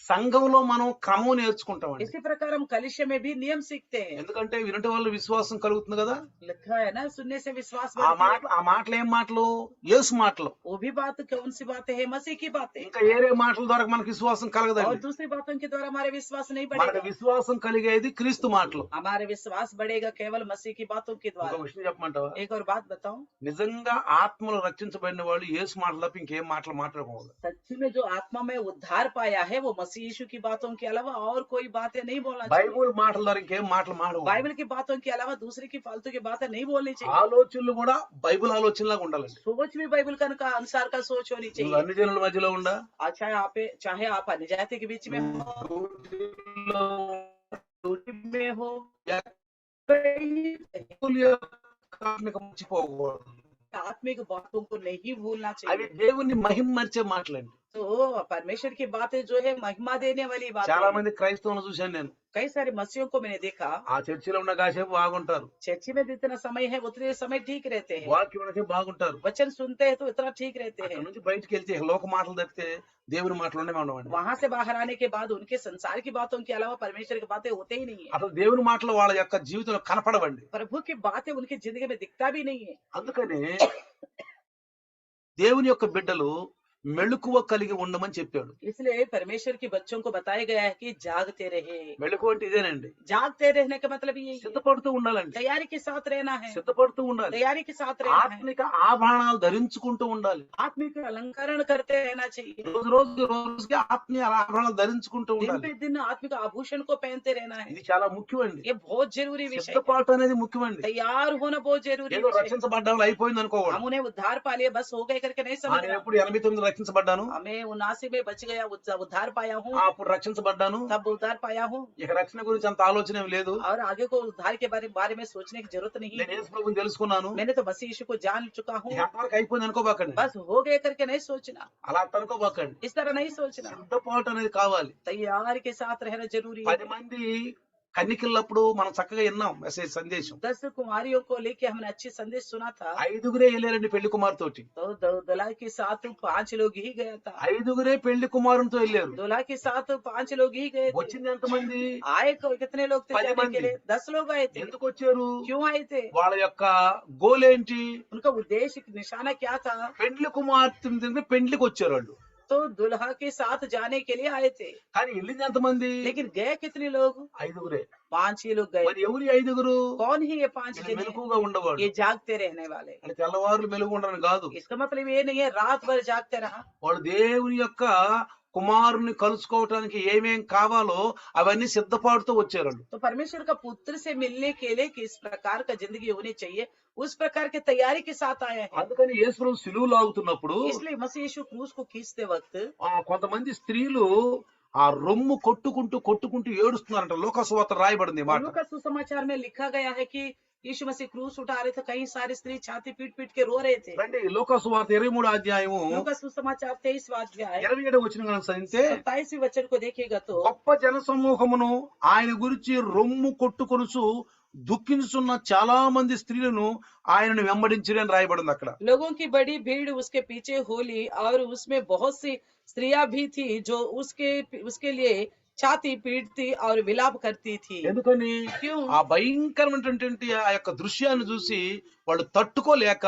సంఘంలో మనం క్రమం నేర్చుకుంటామండి. इसी प्रकार हम कलिशे में भी नियम सीखते हैं। ఎందుకంటే వినటం వల్ల విశ్వాసం కలుగుతుంది కదా. लिखा है ना, सुनने से विश्वास ఆ बढ़ती है। ఆ మాటలు ఏం మాటలు? యేసు మాటలు. वो भी बात कौन सी बातें है? मसीह की बातें। ఇంకా ఏరే మాటల ద్వారా మనకు విశ్వాసం और కలగదండి. दूसरी बातों के द्वारा हमारे विश्वास नहीं మనకు बढ़ेगा। విశ్వాసం కలిగేది క్రీస్తు మాటలు. हमारे विश्वास बढ़ेगा केवल मसीह की बातों के ఒక द्वारा। విషయం చెప్పమంటావా? एक और बात बताऊं, నిజంగా ఆత్మలో రక్షించబడిన వాళ్ళు యేసు మాటలు తప్ప ఇంకేం మాటలు మాట్లాడకూడదు. सच्ची में जो आत्मा में उद्धार पाया है वो मसीह यीशु की बातों के अलावा और कोई बातें नहीं बोलना चाहिए। బైబుల్ మాటల ద్వారా ఇంకేం మాటలు మాట్లాడకూడదు. बाइबल की बातों के अलावा दूसरे की फालतू की बातें नहीं बोलनी चाहिए। ఆలోచనలు కూడా బైబిల్ ఆలోచనలాగా ఉండాలండి. सोच भी बाइबल का अनुसार का सोच होनी నువ్వు चाहिए। అన్ని జనుల మధ్యలో ఉండా, अच्छा चाहे आप अन्य जाति के बीच में हो, డ్యూటీలో ड्यूटी में हो, వ్యక్తుల యొక్క ఆత్మిక మర్చిపోకూడదు. आत्मिक बातों को नहीं भूलना అవి चाहिए। దేవుణ్ణి మహిమర్చే మాటలండి. तो परमेश्वर की बातें जो है महिमा देने वाली बातें చాలా हैं। మంది క్రైస్తవులను చూశాను నేను. कई सारे मसीहों को मैंने देखा, ఆ చర్చిలో ఉన్న కాసేపు బాగుంటారు, चर्ची में जितना समय है उतने समय ठीक रहते हैं, వాక్యం వినకే బాగుంటారు. वचन सुनते हैं तो इतना ठीक रहते అక్కడ हैं। నుంచి బయటికి వెళ్తే ఇక లోక మాటలు తప్పితే దేవుని మాటలు ఉండవండి. वहां से बाहर आने के बाद उनके संसार की बातों के अलावा परमेश्वर की बातें होते ही नहीं है। అసలు దేవుని మాటలు వాళ్ళ యొక్క జీవితంలో కనపడవండి. प्रभु की बातें उनकी जिंदगी में दिखता भी नहीं है। అందుకనే దేవుని యొక్క బిడ్డలు మెళుకువ కలిగి ఉండమని చెప్పాడు. इसलिए परमेश्वर के बच्चों को बताया गया है कि जागते रहे। మెళుకువ అంటే ఇదేనండి, जागते रहने का मतलब ये है, సిద్ధపడుతూ ఉండాలండి. तैयारी के साथ रहना है, సిద్ధపడుతూ ఉండాలి. तैयारी के साथ रहना है, ఆత్మిక ఆభరణాలు ధరించుకుంటూ ఉండాలి. आत्मिक अलंकरण करते रहना चाहिए। రోజుకి ఆత్మీయ ఆభరణాలు ధరించుకుంటూ दिन ఉండాలి. पे दिन आत्मिक आभूषण को पहनते रहना है। ఇది చాలా ముఖ్యమండి. ये बहुत जरूरी विषय है। సిద్ధపాటు అనేది ముఖ్యమండి. तैयार होना बहुत जरूरी ఏదో विषय है। రక్షించబడ్డాము అయిపోయింది అనుకోకూడదు. हम उन्हें उद्धार पा लिए बस हो गए करके नहीं నేను समझना। ఎప్పుడు 89 రక్షించబడ్డాను, हमें 79 में बच गया, उद्धार पाया हूँ, అప్పుడు రక్షించబడ్డాను, तब उद्धार पाया हूँ, ఇక రక్షణ గురించి అంత ఆలోచన ఏం లేదు. और आगे को उद्धार के बारे में सोचने की जरूरत नहीं నేను है। యేసు ప్రభువుని తెలుసుకున్నాను, मैंने तो मसीह यीशु को जान चुका हूँ, ఇక అంతవరకు అయిపోయింది అనుకోబాకండి. बस हो गए करके नहीं सोचना, అలా అట్ట అనుకోబాకండి. इस तरह नहीं सोचना। సిద్ధపాటు అనేది కావాలి. तैयार के साथ रहना जरूरी 10 है। మంది కన్నికలప్పుడు మనం చక్కగా విన్నాం మెసేజ్ సందేశం. 10 कुमारियों को लेके हमने अच्छी संदेश सुना था। 5గురే వెళ్ళారండి పెళ్లి కుమారుతోటి. तो दुल्हा के साथ 5 लोग ही गया था। 5గురే పెళ్లి కుమారునితో వెళ్ళారు. दुल्हा के साथ 5 लोग ही गए थे। వచ్చింది ఎంతమంది? आए कितने लोग थे 10 जाने मंदी। के लिए? 10 लोग आए थे। ఎందుకు వచ్చారు? क्यों आए थे? వాళ్ళ యొక్క గోల్ ఏంటి? उनका उद्देश्य निशाना क्या था? పెళ్లి కుమార్తె పెళ్లికి వచ్చారు వాళ్ళు. तो दुल्हा के साथ जाने के लिए आए थे। కానీ వెళ్ళింది ఎంతమంది? लेकिन गए कितने लोग? 5గురే. 5 ही लोग गए। మరి ఎవరు 5గురు? कौन ही ये 5 వీళ్ళు जने? మెలకువగా ఉండేవాళ్ళు. ये जागते रहने वाले। అంటే తెల్లవారులు మెలుగు ఉండరని కాదు. इसका मतलब ये नहीं है रात भर जागते रहा। వాళ్ళు దేవుని యొక్క కుమారుని కలుసుకోవటానికి ఏమేం కావాలో అవన్నీ సిద్ధపాటుతో వచ్చారు వాళ్ళు. तो परमेश्वर का पुत्र से मिलने के लिए किस प्रकार का जिंदगी होनी चाहिए उस प्रकार की तैयारी के साथ आए हैं। అందుకని యేసు ప్రభు సిలువ లాగుతున్నప్పుడు इसलिए मसीह यीशु क्रूस को खींचते वक्त కొంతమంది స్త్రీలు ఆ రొమ్ము కొట్టుకుంటూ ఏడుస్తున్నారంట. లోకసువార్త రాయబడింది ఈ మాట. लूका सुसमाचार में लिखा गया है कि यीशु मसीह क्रूस उठा रहे थे, कई सारी स्त्री छाती पीट के रो रहे थे। రండి లోకసువార్త 23 అధ్యాయము लूका सुसमाचार 23वां अध्याय 27 వచనం కనుక చదివితే 27वें वचन को देखिएगा तो గొప్ప జనసమూహమును ఆయన గురించి రొమ్ము కొట్టుకొనుచు దుఃఖించున్న చాలా మంది స్త్రీలను ఆయనను వెంబడించిరి అని రాయబడింది అక్కడ. लोगों की बड़ी भीड़ उसके पीछे होली और उसमें बहुत सी स्त्रियां भी थी जो उसके लिए छाती पीटती और विलाप करती थी। ఎందుకని? क्यों? ఆ భయంకరమైనటువంటి ఆ యొక్క దృశ్యాన్ని చూసి వాళ్ళు తట్టుకోలేక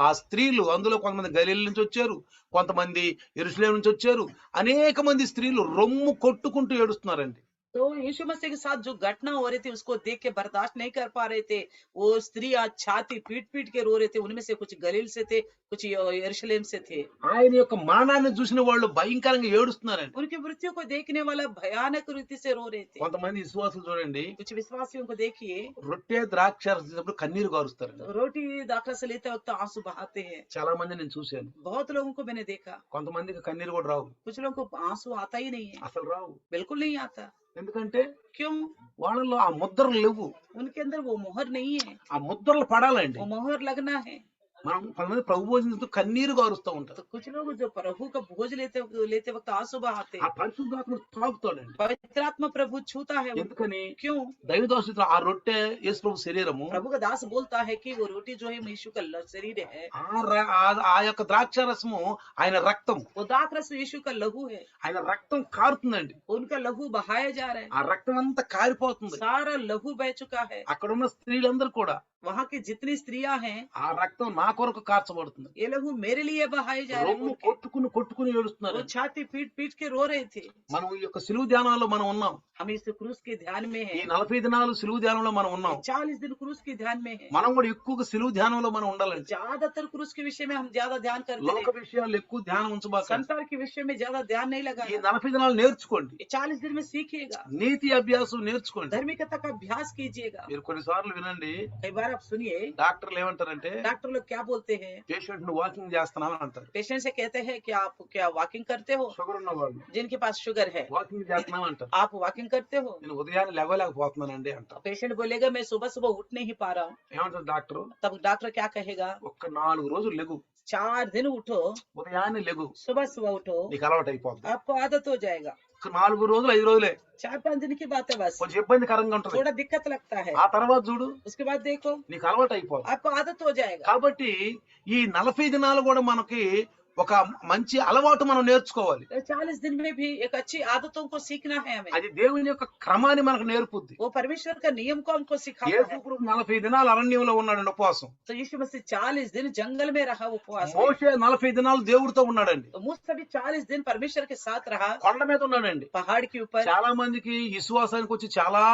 ఆ స్త్రీలు, అందులో కొంతమంది గలీల నుంచి వచ్చారు, కొంతమంది యెరూషలేము నుంచి వచ్చారు, అనేక మంది స్త్రీలు రొమ్ము కొట్టుకుంటూ ఏడుస్తున్నారండి. तो तो यीशु मसीह के साथ जो घटना हो रही थी उसको देख के बर्दाश्त नहीं कर पा रहे थे। वो स्त्री आज छाती पीट-पीट के रो रहे थे। उनमें से कुछ गलील से थे, कुछ यरूशलेम से थे। ఆయన యొక్క మరణాన్ని చూసిన వాళ్ళు భయంకరంగా ఏడుస్తున్నారండి. उनकी मृत्यु को देखने वाला भयानक रीति से रो रहे थे। కొంతమంది విశ్వాసులు చూడండి, कुछ विश्वासियों को देखिए, రొట్టె ద్రాక్ష రసినప్పుడు కన్నీరు కారుస్తారండి. तो रोटी दाखला से लेते वक्त आंसू बहाते हैं। చాలా మంది నేను చూశాను. बहुत लोगों को मैंने देखा। కొంతమందికి కన్నీరు కూడా రావు, कुछ लोगों को आंसू आता ही नहीं है, అసలు రావు. बिल्कुल नहीं आता। ఎందుకంటే क्यों? వాళ్ళలో ఆ ముద్రలు లేవు. उनके अंदर वो मोहर नहीं है। ఆ ముద్రలు పడాలండి. वो मोहर लगना है। మనం కొంతమంది ప్రభు భోజనంతో కన్నీరు కారుస్తూ ఉంటారు. तो कुछ लोग जो प्रभु का भोज लेते वक्त आंसू बहाते ఆ हैं। పరిశుద్ధాత్ముడు తాగుతాడండి. पवित्र आत्मा प्रभु छूता है उनको। ఎందుకని? क्यों? దైవదాసుడు ఆ రొట్టె యేసు ప్రభు శరీరము, प्रभु का दास बोलता है कि वो रोटी जो है यीशु का शरीर है, ఆ యొక్క ద్రాక్ష రసము ఆయన రక్తం, वो दाख रस यीशु का लहू है। ఆయన రక్తం కారుతుందండి. उनका लहू बहाया जा रहा ఆ है। రక్తం అంతా కారిపోతుంది. सारा लहू बह चुका है। అక్కడ ఉన్న స్త్రీలందరూ కూడా वहाँ की जितनी स्त्रियां हैं, ఆ రక్తం నా కొరకు కార్చబడుతుంది. ये लहू मेरे लिए बहाए जा रहे రొమ్ము हैं। కొట్టుకుని కొట్టుకుని वो ఏడుస్తున్నారు. छाती पीट पीट के रो रहे थे। మనం ఈ యొక్క సిలువు ధ్యానాల్లో మనం ఉన్నాం. हम इस क्रूस के ध्यान में ఈ हैं। 40 దినాలు సిలువు ధ్యానంలో మనం ఉన్నాం. 40 दिन क्रूस के ध्यान में हैं। మనం కూడా ఎక్కువగా సిలువు ధ్యానంలో మనం ఉండాలండి. ज्यादातर क्रूस के विषय में हम ज्यादा ध्यान करते లోక हैं। విషయాలు ఎక్కువ ధ్యానం ఉంచబాకండి. संसार के विषय में ज्यादा ध्यान नहीं ఈ लगाना। 40 దినాలు నేర్చుకోండి. ये 40 दिन में सीखिएगा। నీతి అభ్యాసం నేర్చుకోండి. धार्मिकता का अभ्यास कीजिएगा। మీరు కొన్నిసార్లు వినండి, कई बार आप सुनिए, డాక్టర్లు ఏమంటారంటే डॉक्टर लोग क्या बोलते हैं, పేషెంట్ ను వాకింగ్ చేస్తున్నామని అంటారు. पेशेंट से कहते हैं कि आप क्या वॉकिंग करते हो? షుగర్ ఉన్న వాళ్ళు जिनके पास शुगर है, వాకింగ్ చేస్తున్నాం అంటారు. आप वॉकिंग करते हो? నేను ఉదయాన్నే లేవలేకపోతున్నానండి అంటారు. पेशेंट बोलेगा मैं सुबह सुबह उठ नहीं पा रहा हूँ। ఏమంటారు డాక్టర్? तब डॉक्टर क्या कहेगा, ఒక్క 4 రోజులు లెగు, 4 दिन उठो, ఉదయాన్నే లెగు, सुबह सुबह उठो, నీకు అలవాటు అయిపోతుంది. आपको आदत हो जाएगा। ఒక్క 4 రోజులు 5 రోజులే 4-5 दिन की बात है बस, కొంచెం ఇబ్బందికరంగా ఉంటుంది. थोड़ा दिक्कत लगता है। ఆ తర్వాత చూడు उसके बाद देखो నీకు అలవాటు అయిపోతుంది. आपको आदत हो जाएगा। కాబట్టి ఈ 40 దినాలు కూడా మనకి ఒక మంచి అలవాటు మనం నేర్చుకోవాలి. तो 40 दिन में भी एक अच्छी आदतों को सीखना है हमें। అది దేవుని యొక్క క్రమాన్ని మనకు నేర్పుద్ది. वो परमेश्वर का नियम को हमको सिखाता యేసు है। ప్రభు 40 దినాలు అరణ్యంలో ఉన్నాడండి ఉపవాసం. तो यीशु मसीह 40 दिन जंगल में रहा उपवास में। మోషే 40 దినాలు దేవుడితో ఉన్నాడండి. तो मूसा भी 40 दिन परमेश्वर के साथ रहा, కొండ మీద ఉన్నాడండి. पहाड़ के ऊपर। చాలా మందికి విశ్వాసానికి వచ్చి చాలా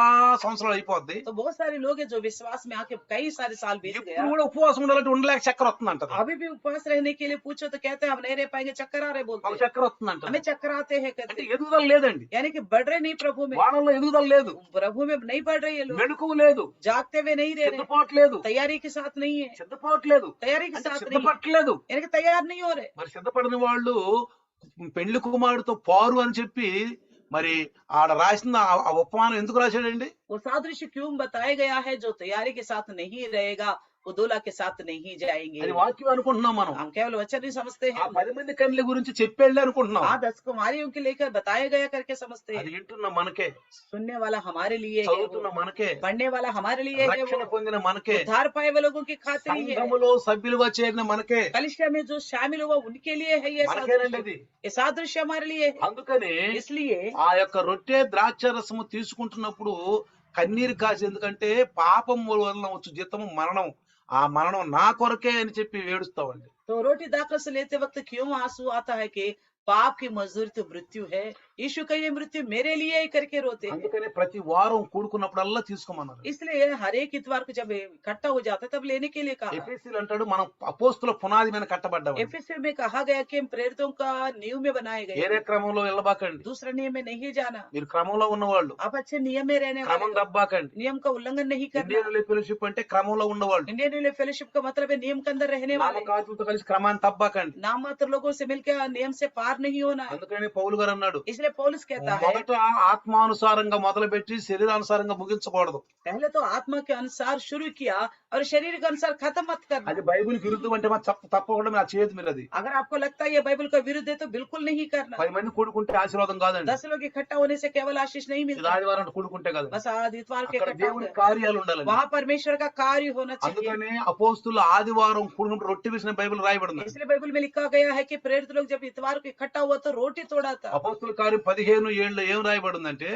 సంవత్సరాలు అయిపోద్ది. तो बहुत सारे लोग हैं जो विश्वास में आके कई सारे साल बीत ఇప్పుడు गया, కూడా ఉపవాసం ఉండాలంటే ఉండలేక చక్కెర వస్తుందంట. अभी भी उपवास रहने के लिए पूछो तो कहते हैं हम नहीं रह पाएंगे, चक्कर आ रहे बोलते మాకు हैं। చక్కెర వస్తుందంట. हमें चक्कर आते हैं అంటే कहते हैं। ఎదుగుదల లేదండి. यानी कि बढ़ रहे नहीं प्रभु में, వాళ్ళలో ఎదుగుదల లేదు, प्रभु में नहीं बढ़ रहे ये लोग, మెడుకు లేదు, जागते हुए नहीं रह रहे, సిద్ధపాటు లేదు, तैयारी के साथ नहीं है, సిద్ధపాటు లేదు, तैयारी के అంటే साथ नहीं, సిద్ధపట్టలేదు. यानी कि तैयार नहीं हो रहे। మరి సిద్ధపడిన వాళ్ళు పెండ్లి కుమారుడితో పారు అని చెప్పి మరి ఆడ రాసిన ఆ ఉపమానం ఎందుకు రాశాడండి? वो सादृश्य क्यों बताया गया है, जो तैयारी के साथ नहीं रहेगा वो दूल्हा के साथ नहीं जाएंगे। అది వాక్యం అనుకుంటున్నాం మనం. हम केवल वचन नहीं समझते ఆ हैं, 10 మంది కన్యల గురించి చెప్పేళ్ళే అనుకుంటున్నాం. 10 कुमारियों के लेकर बताया गया करके समझते అది हैं। వింటున్న మనకే, सुनने वाला हमारे लिए है, చదువుతున్న वो మనకే, पढ़ने वाला हमारे लिए है, రక్షణ वो పొందిన మనకే, उद्धार पाए हुए लोगों की खातिर ही है, సంఘములో సభ్యులుగా చేరిన మనకే, कलिसिया में जो शामिल हुआ उनके लिए है ये మనకేనండి सादृश्य। అది. ये सादृश्य हमारे लिए है। అందుకని इसलिए ఆ యొక్క రొట్టె ద్రాక్ష రసము తీసుకుంటున్నప్పుడు కన్నీరు కాసి, ఎందుకంటే పాపం వలన వచ్చు జీతము మరణం, ఆ మరణం నా కొరకే అని చెప్పి ఏడుస్తామండి. तो रोटी दाखल से लेते वक्त क्यों आंसू आता है कि पाप की मजदूरी तो मृत्यु है, यीशु का ये मृत्यु मेरे लिए ही करके रोते हैं। అందుకని ప్రతి వారం కూడుకున్నప్పుడల్లా తీసుకోమన్నారు. इसलिए हर एक इतवार को जब इकट्ठा हो जाता है तब लेने के लिए कहा। ఎఫెసీయులు అంటాడు మనం అపోస్తుల పునాది మీద కట్టబడ్డాం. एफएससी में कहा गया कि हम प्रेरितों का नींव में बनाए गए, వేరే క్రమంలో వెళ్ళబాకండి. दूसरे नियम में नहीं जाना। మీరు క్రమంలో ఉన్నవాళ్ళు, आप अच्छे नियम में रहने క్రమం वाले, తప్పాకండి. नियम का उल्लंघन नहीं करना। ఇండియన్ ఫెలోషిప్ అంటే క్రమంలో ఉన్నవాళ్ళు. इंडियन फेलोशिप का मतलब है नियम के अंदर रहने वाले, నామకార్థులతో కలిసి క్రమాన్ని తప్పాకండి. नाम मात्र लोगों से मिलकर नियम से पार नहीं होना है। అందుకని పౌలు గారు అన్నాడు, इसलिए पौलुस कहता है మొదట ఆత్మానుసారంగా మొదలుపెట్టి శరీరానుసారంగా ముగించకూడదు. पहले तो आत्मा के अनुसार शुरू किया और शरीर के अनुसार खत्म मत करना। అది బైబిల్ విరుద్ధం అంటే మరి తప్పకుండా మీరు ఆ చేయదు. మీరు అది अगर आपको लगता है ये बाइबल का विरुद्ध है तो बिल्कुल नहीं करना। 10 మంది కూడుకుంటే ఆశీర్వాదం కాదండి. 10 लोग इकट्ठा होने से केवल आशीष नहीं ఇది मिलता, ఆదివారం కూడుకుంటే కాదు. बस आदित्यवार के అక్కడ इकट्ठा దేవుని होकर కార్యాలు ఉండాలండి. वहाँ परमेश्वर का कार्य होना चाहिए। అందుకనే అపోస్తులు ఆదివారం కూడుకుంటే రొట్టె విసిన బైబిల్ రాయబడింది. इसलिए बाइबल में लिखा गया है कि प्रेरित लोग जब इतवार को इकट्ठा हुआ तो रोटी तोड़ा था। అపోస్తుల కార్యం 15:7 ఏం రాయబడిందంటే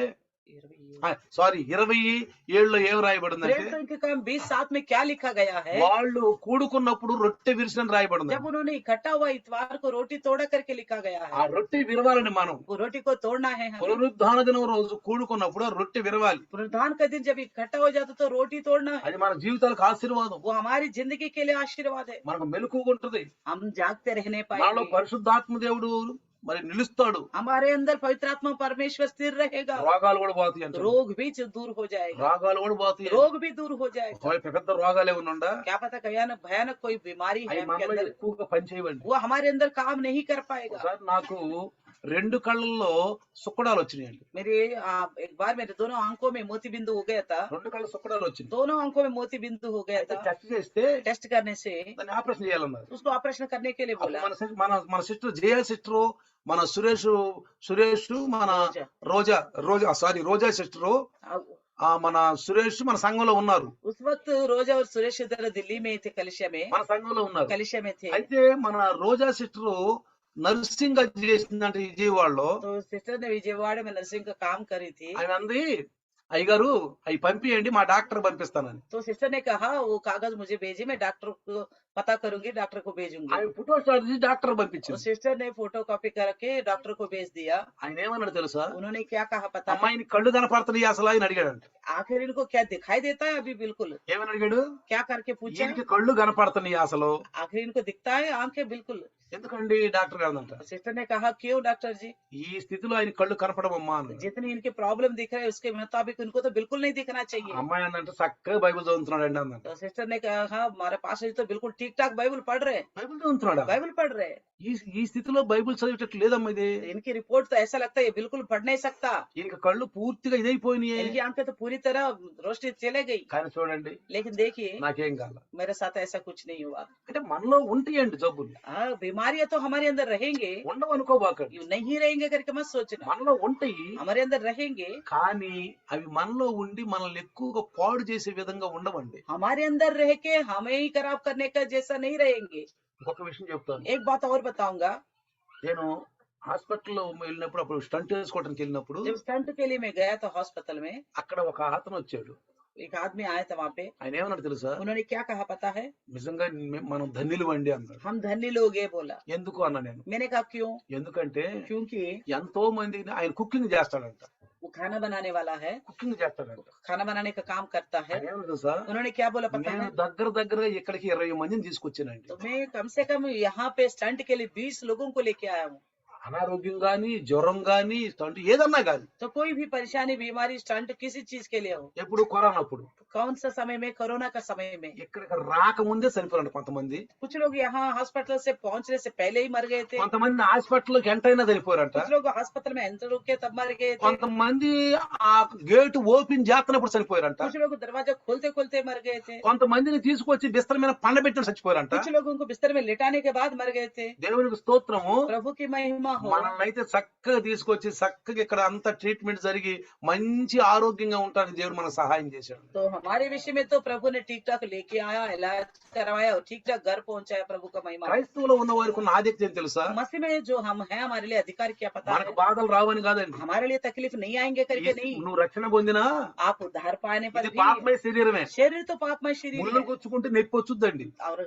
సారీ 27లో ఏం రాయబడిందంటే प्रेरितों के काम 20:7 में क्या लिखा गया है? వాళ్ళు కూడుకున్నప్పుడు రొట్టె విరిసినని రాయబడింది. जब उन्होंने इकट्ठा हुआ इतवार को रोटी तोड़ा करके लिखा गया ఆ है। రొట్టె విరవాలని మనం वो रोटी को तोड़ना है हमें। పునరుద్ధాన దినం రోజు కూడుకున్నప్పుడు ఆ రొట్టె విరవాలి. पुनरुत्थान का दिन जब इकट्ठा हो जाता तो रोटी तोड़ना है। అది మన జీవితాలకు ఆశీర్వాదం. वो हमारी जिंदगी के लिए आशीर्वाद है। మనకు మెలకువగా ఉంటది. हम जागते रहने మనలో पाएंगे। పరిశుద్ధాత్మ దేవుడు మరి నిలుస్తాడు. हमारे अंदर पवित्र आत्मा परमेश्वर स्थिर रहेगा। రోగాలు కూడా పోతాయి అంట. रोग भी दूर हो जाएगा। రోగాలు కూడా పోతాయి. रोग भी दूर हो जाएगा। ఒకవేళ పెద్ద రోగాలు ఏమైనా ఉందా क्या पता भयानक कोई बीमारी है అవి आपके మనలో अंदर, ఎక్కువగా పనిచేయవండి. वो हमारे अंदर काम नहीं कर पाएगा। ఒకసారి నాకు 2 కళ్ళల్లో సుక్కడాలు వచ్చినాయండి. मेरे एक बार मेरे दोनों आंखों में मोती बिंदु हो गया था। 2 కళ్ళ సుక్కడాలు వచ్చినాయి. दोनों आंखों में मोती बिंदु हो गया అయితే था। టెస్ట్ చేస్తే टेस्ट करने से దాన్ని ఆపరేషన్ చేయాలన్నారు. उसको ऑपरेशन करने के लिए అప్పుడు बोला। మన సిస్టర్ జయ సిస్టర్, మన సురేష్, మన रोजा। రోజా సిస్టర్, మన సురేష్ మన సంఘంలో ఉన్నారు. उस वक्त रोजा और सुरेश इधर दिल्ली में थे, कलिसिया में మన సంఘంలో ఉన్నారు. थे। అయితే మన రోజా సిస్టర్ నర్సింగ్ చేసిందంటే విజయవాడలో. तो सिस्टर ने विजयवाड़ा में नर्सिंग का काम करी थी। ఆయన అంది, అయ్యగారు అవి పంపియండి, మా డాక్టర్ పంపిస్తానని. तो सिस्टर ने कहा वो कागज मुझे भेजिए, मैं डॉक्टर को पता करूंगी, डॉक्टर को भेजूंगी। ఆయన ఫోటో స్టార్ట్ చేసి డాక్టర్ तो పంపించింది. सिस्टर ने फोटो कॉपी करके डॉक्टर को भेज दिया। ఆయన ఏమన్నాడు తెలుసా? उन्होंने क्या कहा पता है? అమ్మాయిని కళ్ళు కనపడుతున్నాయి అసలు అని అడిగాడంట. आखिर इनको क्या दिखाई देता है अभी? बिल्कुल। ఏమని అడిగాడు? क्या करके पूछा? ఈయనకి కళ్ళు కనపడుతున్నాయి అసలు. आखिर इनको दिखता है आंखें? बिल्कुल। ఎందుకండి డాక్టర్ కాదంట. सिस्टर ने कहा क्यों डॉक्टर जी? ఈ స్థితిలో ఆయన కళ్ళు కనపడమమ్మా అని. जितनी इनकी प्रॉब्लम दिख रहा है उसके मुताबिक इनको तो बिल्कुल नहीं दिखना चाहिए। అమ్మాయి అన్నంటే చక్కగా బైబిల్ చదువుతున్నాడండి అందంట. तो सिस्टर ने कहा हमारे पास तो बिल्कुल ठीक ठाक बाइबल पढ़ रहे हैं। బైబిల్ చదువుతున్నాడా? बाइबल पढ़ रहे हैं। ఈ స్థితిలో బైబిల్ చదివేటట్లు లేదమ్మా ఇది. इनकी रिपोर्ट तो ऐसा लगता है ये बिल्कुल पढ़ नहीं सकता। ఈయనకి కళ్ళు పూర్తిగా ఇదైపోయినాయి. इनकी आंखें तो पूरी तरह रोशनी चले गई। కానీ చూడండి लेकिन देखिए నాకేం కాల. मेरे साथ ऐसा कुछ नहीं हुआ। అంటే మనలో ఉంటాయండి జబ్బులు. हाँ, बीमारियां तो हमारे अंदर रहेंगे, ఉండవు అనుకోబాకండి. ये नहीं रहेंगे करके मत सोचना। మనలో ఉంటాయి हमारे अंदर रहेंगे, కానీ అవి మనలో ఉండి మనల్ని ఎక్కువగా పాడు చేసే విధంగా ఉండవండి. हमारे अंदर रह के हमें ही खराब करने का जैसा नहीं रहेंगे। ఇంకొక విషయం చెప్తాను. एक बात और बताऊंगा। నేను హాస్పిటల్లో వెళ్ళినప్పుడు, అప్పుడు స్టంట్ వేసుకోవడానికి వెళ్ళినప్పుడు जब स्टंट के लिए मैं गया था हॉस्पिटल में, అక్కడ ఒక అతను వచ్చాడు. एक आदमी आया था वहाँ पे। ఆయన ఏమన్నాడు తెలుసా? उन्होंने क्या कहा पता है? నిజంగా మనం ధన్యులు వండి అన్నాడు. हम धन्य लोग ये बोला। ఎందుకు అన్నా నేను. मैंने कहा क्यों? ఎందుకంటే क्योंकि ఎంతో మంది ఆయన కుకింగ్ చేస్తాడంట. वो खाना बनाने वाला है, కుకింగ్ చేస్తాడంట. खाना बनाने का काम करता है। ఆయన ఏమన్నాడు తెలుసా? उन्होंने क्या बोला पता నేను है? దగ్గర ఇక్కడికి 20 మందిని తీసుకొచ్చానండి. तो मैं कम से कम यहाँ पे स्टंट के लिए 20 लोगों को लेके आया हूँ। అనారోగ్యం గాని, జ్వరం గాని, స్టంట్ ఏదన్నా గాని. तो कोई भी परेशानी, बीमारी, स्टंट किसी चीज के लिए हो। ఎప్పుడు కరోనా అప్పుడు कौन सा समय में? कोरोना का समय में। ఇక్కడికి రాకముందే చనిపోయారు కొంతమంది. कुछ लोग यहाँ हॉस्पिटल से पहुँचने से पहले ही मर गए थे। కొంతమంది హాస్పిటల్కి ఎంటర్ అయినా చనిపోయారంట. कुछ लोग हॉस्पिटल में एंटर होके तब मर गए थे। కొంతమంది ఆ గేట్ ఓపెన్ చేస్తున్నప్పుడు చనిపోయారంట. कुछ लोग दरवाजा खोलते खोलते मर गए थे। కొంతమందిని తీసుకొచ్చి బిస్తర్ మీద పండబెట్టిన చచ్చిపోయారంట. कुछ लोगों को बिस्तर में लेटाने के बाद मर गए थे। దేవునికి స్తోత్రము. प्रभु की महिमा हो। మనల్నైతే చక్కగా తీసుకొచ్చి చక్కగా ఇక్కడ అంతా ట్రీట్మెంట్ జరిగి మంచి ఆరోగ్యంగా ఉండడానికి దేవుడు మనకు సహాయం చేశాడు. तो हमारे विषय में तो प्रभु ने ठीक ठाक लेके आया, इलाज करवाया और ठीक ठाक घर पहुंचाया। प्रभु का महिमा। క్రైస్తవులో ఉన్న వారికి ఉన్న ఆధిక్యం తెలుసా? मसीह में जो हम हैं, हमारे लिए अधिकार क्या पता మనకు है? బాధలు రావని కాదండి. हमारे लिए तकलीफ नहीं आएंगे करके नहीं। నువ్వు రక్షణ పొందినా आप उद्धार पाने पर ఇది भी పాపమయ శరీరమే. शरीर तो पापमय शरीर ముళ్ళు है। గుచ్చుకుంటే నొప్పి వచ్చుద్దండి. और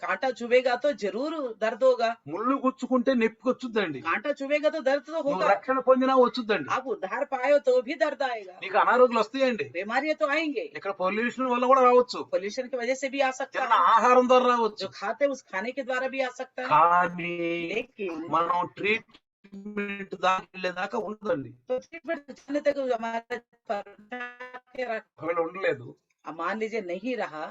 कांटा चुभेगा तो जरूर दर्द होगा। ముళ్ళు గుచ్చుకుంటే నొప్పి వచ్చుద్దండి. कांटा चुभेगा तो दर्द तो నువ్వు होगा। రక్షణ పొందినా వచ్చుద్దండి. आप उद्धार पाए हो तो भी दर्द आएगा। నీకు అనారోగ్యాలు వస్తాయండి. बीमारियां तो आएंगे। ఇక్కడ పొల్యూషన్ వల్ల కూడా రావచ్చు. पोल्यूशन की वजह से भी आ सकता చిన్న है। ఆహారం ద్వారా రావచ్చు. जो खाते उस खाने के द्वारा भी आ सकता है। కానీ लेकिन మనం ట్రీట్మెంట్ దాకా వెళ్ళేదాకా ఉండదండి. तो ट्रीटमेंट जाने तक हमारे ఒకవేళ ఉండలేదు, मान लीजिए नहीं रहा,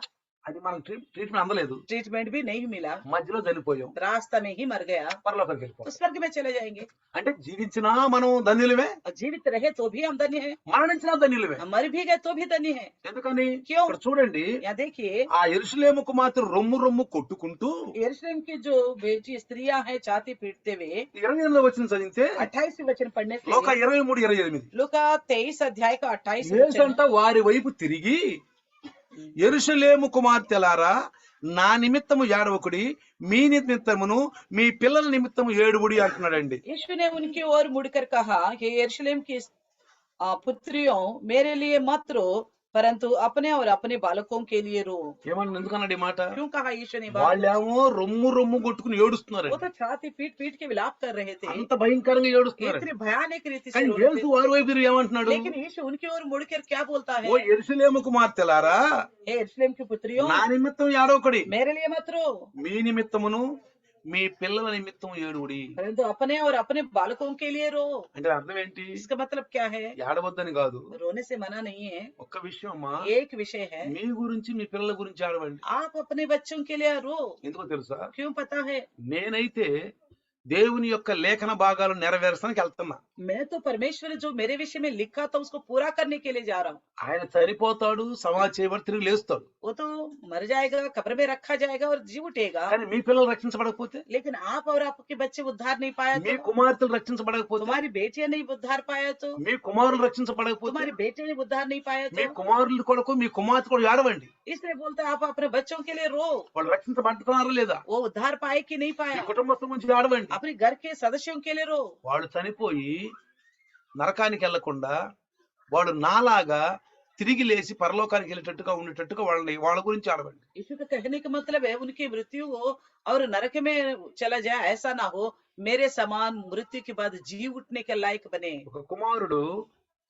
అది మనకు ట్రీట్మెంట్ అందలేదు, ट्रीटमेंट भी नहीं मिला, మధ్యలో చనిపోయాం, रास्ता में ही मर गया, పరలోకానికి तो వెళ్ళిపోతాం. स्वर्ग में चले जाएंगे। అంటే జీవించినా మనం ధన్యులమే, और जीवित रहे तो भी हम धन्य हैं, మరణించినా ధన్యులమే. मर भी गए तो भी धन्य हैं। ఎందుకని? क्यों? ఇక్కడ చూడండి, यहाँ देखिए ఆ యెరూషలేముకు మాత్రం రొమ్ము కొట్టుకుంటూ यरूशलेम की जो बेटी स्त्रियां हैं छाती पीटते हुए 28 వచ్చిన చదివితే 28 वचन पढ़ने से లోక 23-28 लूका 23 अध्याय का 28 యేసంట వారి వైపు తిరిగి, యెరూషలేము కుమార్తెలారా నా నిమిత్తము ఏడవకుడి, మీ నిమిత్తమును మీ పిల్లల నిమిత్తము ఏడుబుడి అంటున్నాడండి. यीशु ने उनकी ओर मुड़कर कहा कि यरूशलेम की पुत्रियों मेरे लिए मत रो, परंतु अपने और अपने बालकों के लिए रो। ఏమన్నా ఎందుకన్నాడు ఈ మాట? क्यों कहा यीशु ने बात? వాళ్ళేమో రొమ్ము రొమ్ము కొట్టుకుని वो ఏడుస్తున్నారండి. तो छाती पीट पीट के विलाप कर रहे थे, అంత భయంకరంగా ఏడుస్తున్నారండి. इतनी भयानक रीति से కానీ रो रहे యేసు थे। వారి వైపు తిరిగి ఏమంటున్నాడు? लेकिन यीशु उनकी ओर मुड़कर क्या बोलता है? ఓ యెరూషలేము కుమార్తెలారా, हे यरूशलेम की पुत्रियों, నా నిమిత్తం ఏడవకుడి, मेरे लिए मत रो, మీ నిమిత్తమును మీ పిల్లల నిమిత్తం ఏడువుడి. परंतु अपने और अपने बालकों के लिए रो। అంటే అర్థం ఏంటి? इसका मतलब क्या है? ఏడవద్దని కాదు. रोने से मना नहीं है, ఒక్క విషయం అమ్మా, एक विषय है, మీ గురించి మీ పిల్లల గురించి ఏడవండి. आप अपने बच्चों के लिए रो। ఎందుకో తెలుసా? क्यों पता है? నేనైతే దేవుని యొక్క లేఖన భాగాలు నెరవేర్చడానికి వెళ్తున్నా. मैं तो परमेश्वर जो मेरे विषय में लिखा था उसको पूरा करने के लिए जा रहा हूँ। ఆయన చనిపోతాడు, సమాధి చేయబడి తిరిగి లేస్తాడు. वो तो मर जाएगा, कब्र में रखा जाएगा और जी उठेगा। కానీ మీ పిల్లలు రక్షించబడకపోతే, लेकिन आप और आपके बच्चे उद्धार नहीं पाया మీ तो, కుమార్తెలు రక్షించబడకపోతే, तुम्हारी बेटियां नहीं उद्धार पाया तो, మీ కుమారులు రక్షించబడకపోతే, तुम्हारी बेटे ने उद्धार नहीं पाया మీ तो, కుమారులు కొరకు మీ కుమార్తె కూడా ఏడవండి. इसलिए बोलता है आप अपने बच्चों के लिए रो। వాళ్ళు రక్షించబడుతున్నారా లేదా? वो उद्धार पाए कि नहीं మీ पाया, కుటుంబస్తుల గురించి ఏడవండి. अपने घर के सदस्यों के लिए रो। వాడు చనిపోయి నరకానికి వెళ్లకుండా వాడు నాలాగా తిరిగి లేచి పరలోకానికి వెళ్ళేటట్టుగా ఉండేటట్టుగా వాళ్ళ గురించి ఆడవండి. यीशु का कहने का मतलब है उनकी मृत्यु हो और नरक में चला जाए, ऐसा ना हो, मेरे समान मृत्यु के बाद जी उठने के लायक बने। ఒక కుమారుడు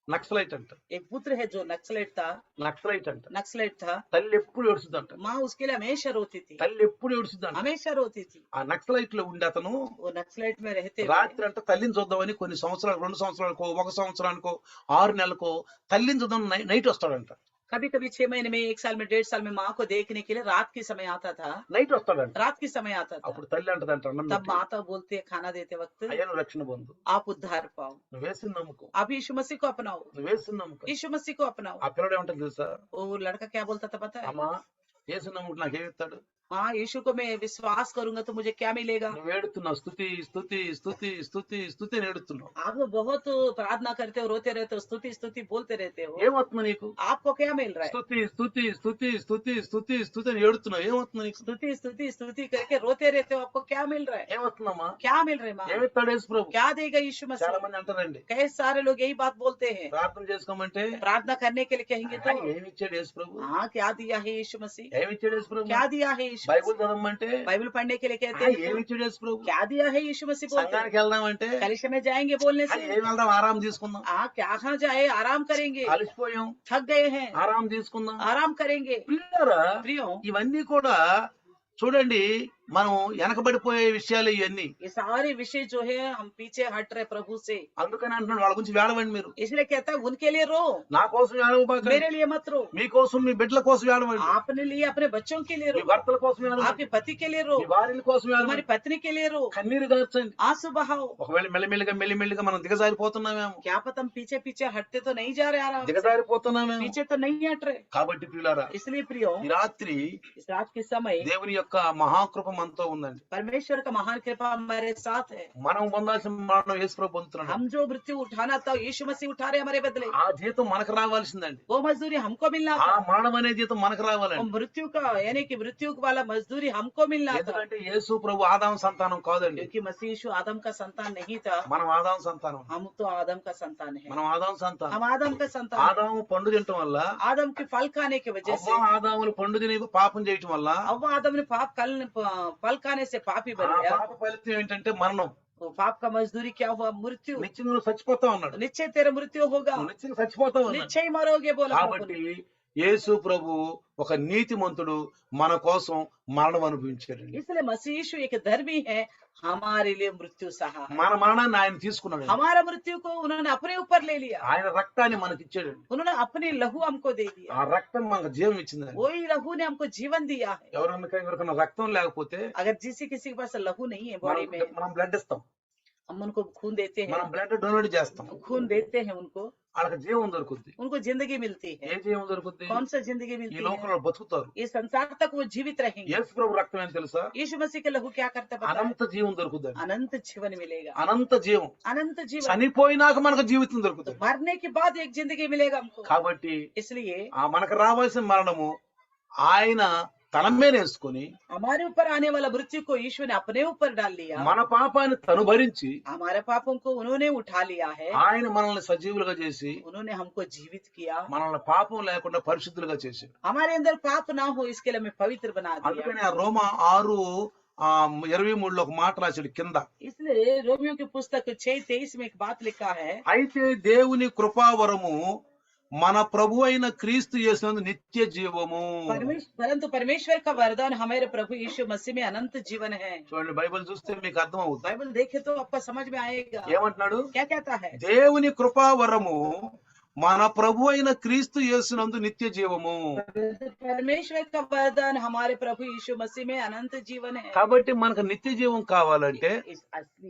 నక్సలైట్ అంట. एक पुत्र है जो नक्सलेट था, नक्सलेट था। తల్లి ఎప్పుడు ఏడుస్తుందంట. माँ उसके लिए हमेशा रोती थी, తల్లి ఎప్పుడు ఏడుస్తుందంట. हमेशा रोती थी। ఆ నక్సలైట్ లో ఉండి అతను वो नक्सलेट में रहते हुए రాత్రి అంట తల్లిని చూద్దామని కొన్ని సంవత్సరాలు, 2 సంవత్సరాలకో 1 సంవత్సరానికో 6 నెలలకో తల్లిని చూద్దాం నైట్ వస్తాడంట. कभी कभी 6 महीने में, 1 साल में, 1.5 साल में माँ को देखने के लिए रात के समय आता था, నైట్ వస్తాడంట. रात के समय आता था। అప్పుడు తల్లి అంటదంట, అన్నం तब పెట్టి, माता बोलती है खाना देते वक्त, అయ్యా నువ్వు రక్షణ పొందు, आप उद्धार पाओ, నువ్వు యేసుని నమ్ముకో, आप यीशु मसीह को अपनाओ, నువ్వు యేసుని నమ్ముకో. यीशु मसीह को अपनाओ। ఆ పిల్లడు ఏమంటాడు తెలుసా? वो लड़का क्या बोलता था पता है? అమ్మా యేసుని నమ్ముకు నాకేమిస్తాడు? हाँ, यीशु को मैं विश्वास करूंगा तो मुझे क्या मिलेगा? నువ్వు ఏడుతున్నావు, స్తుతి స్తుతి స్తుతి స్తుతి స్తుతి అని ఏడుతున్నావు. आप तो बहुत प्रार्थना करते हो, रोते रहते हो, स्तुति स्तुति बोलते रहते हो, ఏమవుతుంది నీకు? आपको क्या मिल रहा है? స్తుతి స్తుతి స్తుతి స్తుతి స్తుతి స్తుతి అని ఏడుతున్నావు, ఏమవుతుంది నీకు? स्तुति स्तुति स्तुति करके रोते रहते हो, आपको क्या मिल रहा है? ఏమవుతుందమ్మా? क्या मिल रहा है माँ? ఏమిస్తాడు యేసు ప్రభు? क्या देगा यीशु చాలా मसीह? మంది అంటారండి, कई सारे लोग यही बात बोलते हैं, ప్రార్థన చేసుకోమంటే प्रार्थना करने के लिए कहेंगे तो ఏమిచ్చాడు యేసు ప్రభు? हाँ, क्या दिया है यीशु मसीह? ఏమిచ్చాడు యేసు ప్రభు? क्या दिया है यीशु బైబుల్ मसीह? చదవమంటే बाइबल पढ़ने के लिए कहते हैं तो ఏమిచ్చాడు యేసు ప్రభు? क्या दिया है यीशु मसीह बोलते हैं। సంఘానికి వెళ్దామంటే कलिशा में जाएंगे बोलने से, ఏం వెళ్దాం, ఆరాం తీసుకుందాం, क्या कहाँ जाए, आराम करेंगे, అలసిపోయాం, थक गए हैं, ఆరాం తీసుకుందాం. आराम करेंगे। పిల్లరా, प्रियो, ఇవన్నీ కూడా చూడండి, మనం వెనకబడిపోయే విషయాలు ఇవన్నీ. ये सारे विषय जो है हम पीछे हट रहे प्रभु से, అందుకని అంటున్నాడు వాళ్ళ గురించి ఏడవండి మీరు. इसलिए कहता है उनके लिए रो, నా కోసం ఏడవబాకండి, मेरे लिए मत रो, మీకోసం మీ బిడ్డల కోసం ఏడవండి, अपने लिए, अपने बच्चों के लिए మీ रो, భర్తల కోసం ఏడవండి, आपके पति के लिए रो, మీ భార్యల కోసం तुम्हारी ఏడవండి. पत्नी के लिए रो, కన్నీరు గార్చండి. आंसू बहाओ। ఒకవేళ మెల్లిమెల్లిగా మనం దిగజారిపోతున్నామేమో, क्या पता हम पीछे पीछे हटते तो नहीं जा रहे, आराम से, దిగజారిపోతున్నామేమో. पीछे तो नहीं हट रहे। కాబట్టి ప్రియులారా, इसलिए प्रियो, ఈ రాత్రి इस रात के समय దేవుని యొక్క మహాకృప మనతో ఉందండి. परमेश्वर का महान कृपा हमारे साथ है। మనం పొందాల్సిన మరణం యేసు ప్రభు పొందుతున్నాడు. हम जो मृत्यु उठाना था यीशु मसीह उठा रहे हमारे बदले, ఆ జీతం మనకు రావాల్సిందండి. वो मजदूरी हमको मिलना ఆ था, మరణం అనే జీతం మనకు वो రావాలండి. मृत्यु का यानी कि मृत्यु वाला मजदूरी हमको मिलना था, ఎందుకంటే యేసు ప్రభు ఆదాము సంతానం కాదండి, क्योंकि मसीह यीशु आदम का संतान नहीं था, మనం ఆదాము సంతానం. हम तो आदम का संतान है, మనం ఆదాము సంతానం. हम आदम का संतान हैं। ఆదాము పండు తినటం వల్ల, आदम के फल खाने की वजह అవ్వ से, ఆదాములు పండు తిని పాపం చేయటం వల్ల, अव्वा आदम ने फल खाने से पापी ఆ बन गया। పాప ఫలితం ఏంటంటే మరణం. तो पाप का मजदूरी क्या हुआ? मृत्यु। నిత్యం నువ్వు చచ్చిపోతా ఉన్నాడు, निश्चय तेरा मृत्यु होगा, నువ్వు నిత్యం చచ్చిపోతా ఉన్నాడు. निश्चय मरोगे बोला प्रभु కాబట్టి ने। యేసు ప్రభు ఒక నీతిమంతుడు, మన కోసం మరణం అనుభవించాడు. इसलिए मसीह यीशु एक धर्मी है, हमारे लिए मृत्यु सहा, మన మరణాన్ని ఆయన తీసుకున్నాడు. हमारा मृत्यु को उन्होंने अपने ऊपर ले लिया, ఆయన రక్తాన్ని మనకి ఇచ్చాడు. उन्होंने अपने लहू हमको दे दिया, ఆ రక్తం మనకు జీవం ఇచ్చిందండి. वही लहू ने हमको जीवन दिया है। ఎవరికైనా రక్తం లేకపోతే अगर किसी के पास लहू नहीं है बॉडी में, మనం బ్లడ్ ఇస్తాం, हम उनको खून देते మనం हैं, బ్లడ్ డొనేట్ చేస్తాం, खून देते हैं उनको, వాళ్ళకి జీవం దొరుకుద్ది. उनको जिंदगी मिलती ఏ है। జీవం దొరుకుద్ది? कौन सा जिंदगी ఈ मिलती है? లోకంలో బతుకుతారు. इस संसार तक वो जीवित रहेंगे। యేసు ప్రభు రక్తం ఏం తెలుసా? यीशु मसीह के लहू क्या करता पता है? అనంత జీవం దొరుకుద్దండి. अनंत जीवन मिलेगा, అనంత జీవం. अनंत जीवन। చనిపోయినాక మనకు జీవితం तो దొరుకుతుంది. मरने के बाद एक जिंदगी मिलेगा हमको। కాబట్టి इसलिए ఆ మనకు రావాల్సిన మరణము ఆయన తన మీద వేసుకొని हमारे ऊपर आने वाला मृत्यु को यीशु ने अपने ऊपर डाल लिया। మన పాపాన్ని తను భరించి हमारे पापों को उन्होंने उठा लिया है। ఆయన మనల్ని సజీవులుగా చేసి उन्होंने हमको जीवित किया। మనల్ని పాపం లేకుండా పరిశుద్ధులుగా చేశాడు. हमारे अंदर पाप ना हो इसके लिए हमें पवित्र बना दिया। అందుకని ఆ రోమా 6:23లో ఒక మాట రాశాడు కింద. इसलिए रोमियो की पुस्तक 6:23 में एक बात लिखा है, అయితే దేవుని కృపావరము మన ప్రభు అయిన క్రీస్తు యేసునందు నిత్య జీవము. परंतु परमेश्वर का वरदान हमारे प्रभु यीशु मसीह में अनंत जीवन है। చూడండి బైబిల్ చూస్తే మీకు అర్థం అవుతుంది. बाइबल देखे तो आपको समझ में आएगा। ఏమంటున్నాడు? क्या कहता है? దేవుని కృపావరము మన ప్రభు అయిన క్రీస్తు యేసునందు నిత్య జీవము. परमेश्वर का वरदान हमारे प्रभु यीशु मसीह में अनंत जीवन है। కాబట్టి మనకు నిత్య జీవం కావాలంటే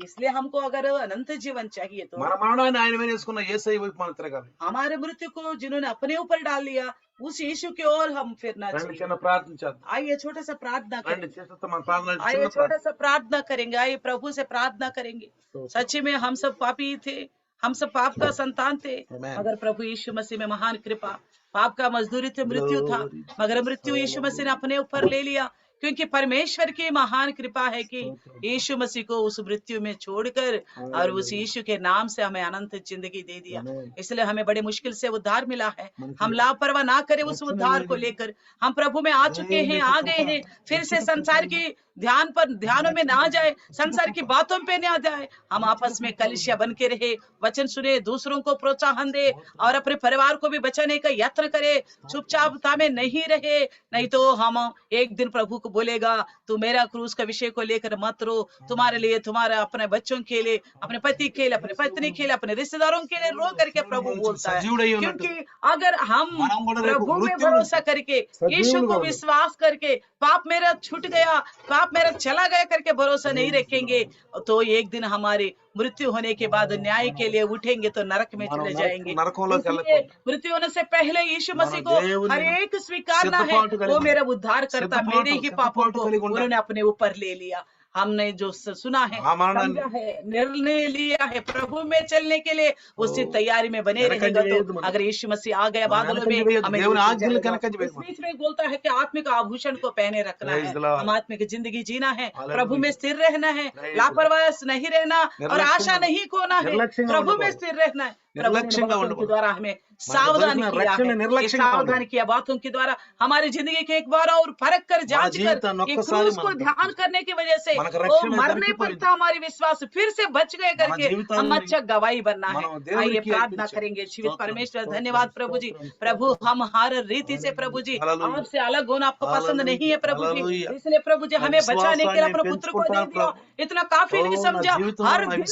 इसलिए हमको अगर अनंत जीवन चाहिए तो మన మరణాన్ని ఆయన మీద వేసుకున్న యేసయ్య వైపు మనం తిరగాలి. हमारे मृत्यु को जिन्होंने अपने ऊपर डाल लिया उस यीशु की ओर हम फिरना రండి चाहिए। చిన్న ప్రార్థన చేద్దాం. आइए छोटा सा प्रार्थना రండి करेंगे। చేసేస్తాం మన ప్రార్థన आइए చిన్న छोटा सा प्रार्थना करेंगे। आइए प्रभु से प्रार्थना करेंगे। सच्ची में हम सब पापी थे, हम सब पाप का संतान थे, Amen. मगर प्रभु यीशु मसीह में महान कृपा। पाप का मजदूरी तो मृत्यु था, मगर मृत्यु यीशु मसीह ने अपने ऊपर ले लिया, क्योंकि परमेश्वर की महान कृपा है कि यीशु मसीह को उस मृत्यु में छोड़कर और उस यीशु के नाम से हमें अनंत जिंदगी दे दिया। इसलिए हमें बड़े मुश्किल से उद्धार मिला है। हम लापरवाह ना करें उस उद्धार को लेकर। हम प्रभु में आ चुके हैं, आ गए हैं। फिर से संसार की ध्यानों में ना जाए, संसार की बातों पे ना जाए। हम आपस में कलिसिया बन के रहे, वचन सुने, दूसरों को प्रोत्साहन दे और अपने परिवार को भी बचाने का यत्न करे। चुपचापता में नहीं रहे, नहीं तो हम एक दिन प्रभु को बोलेगा, तू मेरा क्रूस का विषय को लेकर मत रो। तुम्हारे लिए, तुम्हारे अपने बच्चों के लिए, अपने पति के लिए, अपने पत्नी के लिए, अपने रिश्तेदारों के लिए रो करके प्रभु बोलता है। क्योंकि अगर हम प्रभु में भरोसा करके, यीशु को विश्वास करके, पाप मेरा छूट गया, पाप मेरा चला गया करके भरोसा नहीं रखेंगे, तो एक दिन हमारी मृत्यु होने के बाद न्याय के लिए उठेंगे तो नरक में चले जाएंगे। इसलिए मृत्यु होने से पहले यीशु मसीह को हर एक स्वीकारना है, वो मेरा उद्धार करता, मेरे ही पापों को उन्होंने अपने ऊपर ले लिया। हमने जो सुना है, समझा है, निर्णय लिया है, प्रभु में चलने के लिए उसी तैयारी में बने रहेगा। तो अगर यीशु मसीह आ गया बादलों में, हमें इस बीच में बोलता है कि आत्मिक आभूषण को पहने रखना है, हम आत्मिक जिंदगी जीना है, प्रभु में स्थिर रहना है, लापरवाह नहीं रहना और आशा नहीं खोना है, प्रभु में स्थिर रहना है। प्रभु ने बातों के द्वारा हमें सावधान किया है। सावधान किया बातों के द्वारा हमारी जिंदगी के एक बार और परख कर, जांच कर, क्रूस को ध्यान करने की वजह से वो मरने पर था हमारी विश्वास फिर से बच गए करके हम अच्छा गवाही बनना है। आइए प्रार्थना करेंगे। जीवित परमेश्वर धन्यवाद प्रभु जी। प्रभु हम हर रीति से प्रभु जी आपसे अलग होना आपको पसंद नहीं है प्रभु जी, इसलिए प्रभु जी हमें बचाने के लिए अपने पुत्र को दे दिया। इतना काफी नहीं समझा, हर दिन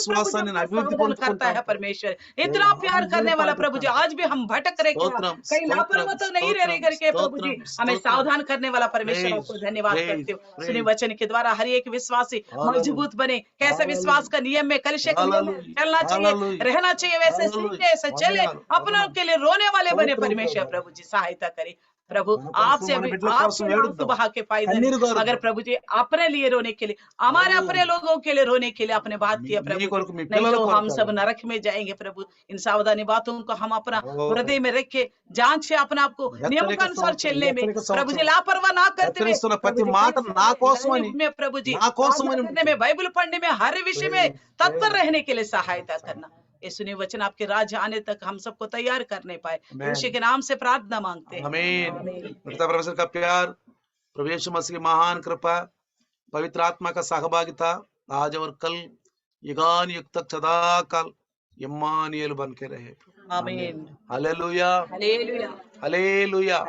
प्रभु करता है परमेश्वर, इतना प्यार करने वाला प्रभु जी। आज भी हम भटक रहे, कहीं लापरवाह तो नहीं रह रहे करके प्रभु जी हमें सावधान करने वाला परमेश्वर आपको धन्यवाद करते हो। सुने वचन के द्वारा हर एक विश्वासी मजबूत बने। कैसे विश्वास का नियम में, कलिशे का नियम में चलना चाहिए, रहना चाहिए, वैसे सीखे, ऐसे चले, अपनों के लिए रोने वाले बने। परमेश्वर प्रभु जी सहायता करे। प्रभु आपसे बहा के फायदे, अगर प्रभु जी अपने लिए रोने के लिए, हमारे अपने लोगों के लिए रोने के लिए आपने बात किया प्रभु, नहीं तो हम सब नरक में जाएंगे। प्रभु इन सावधानी बातों को हम अपना हृदय में रखे, जांच से अपने आप को नियम के अनुसार चलने में प्रभु जी लापरवाह ना करते हुए प्रभु जी में, बाइबल पढ़ने में, हर विषय में तत्पर रहने के लिए सहायता करना। यीशु वचन आपके राज्य आने तक हम सबको तैयार करने पाए, यीशु के नाम से प्रार्थना मांगते हैं। आमीन। परमेश्वर का प्यार, प्रभु यीशु मसीह की महान कृपा, पवित्र आत्मा का सहभागिता आज और कल युगान युग तक सदा काल इम्मानुएल बन के रहे। आमीन। Hallelujah, hallelujah, hallelujah.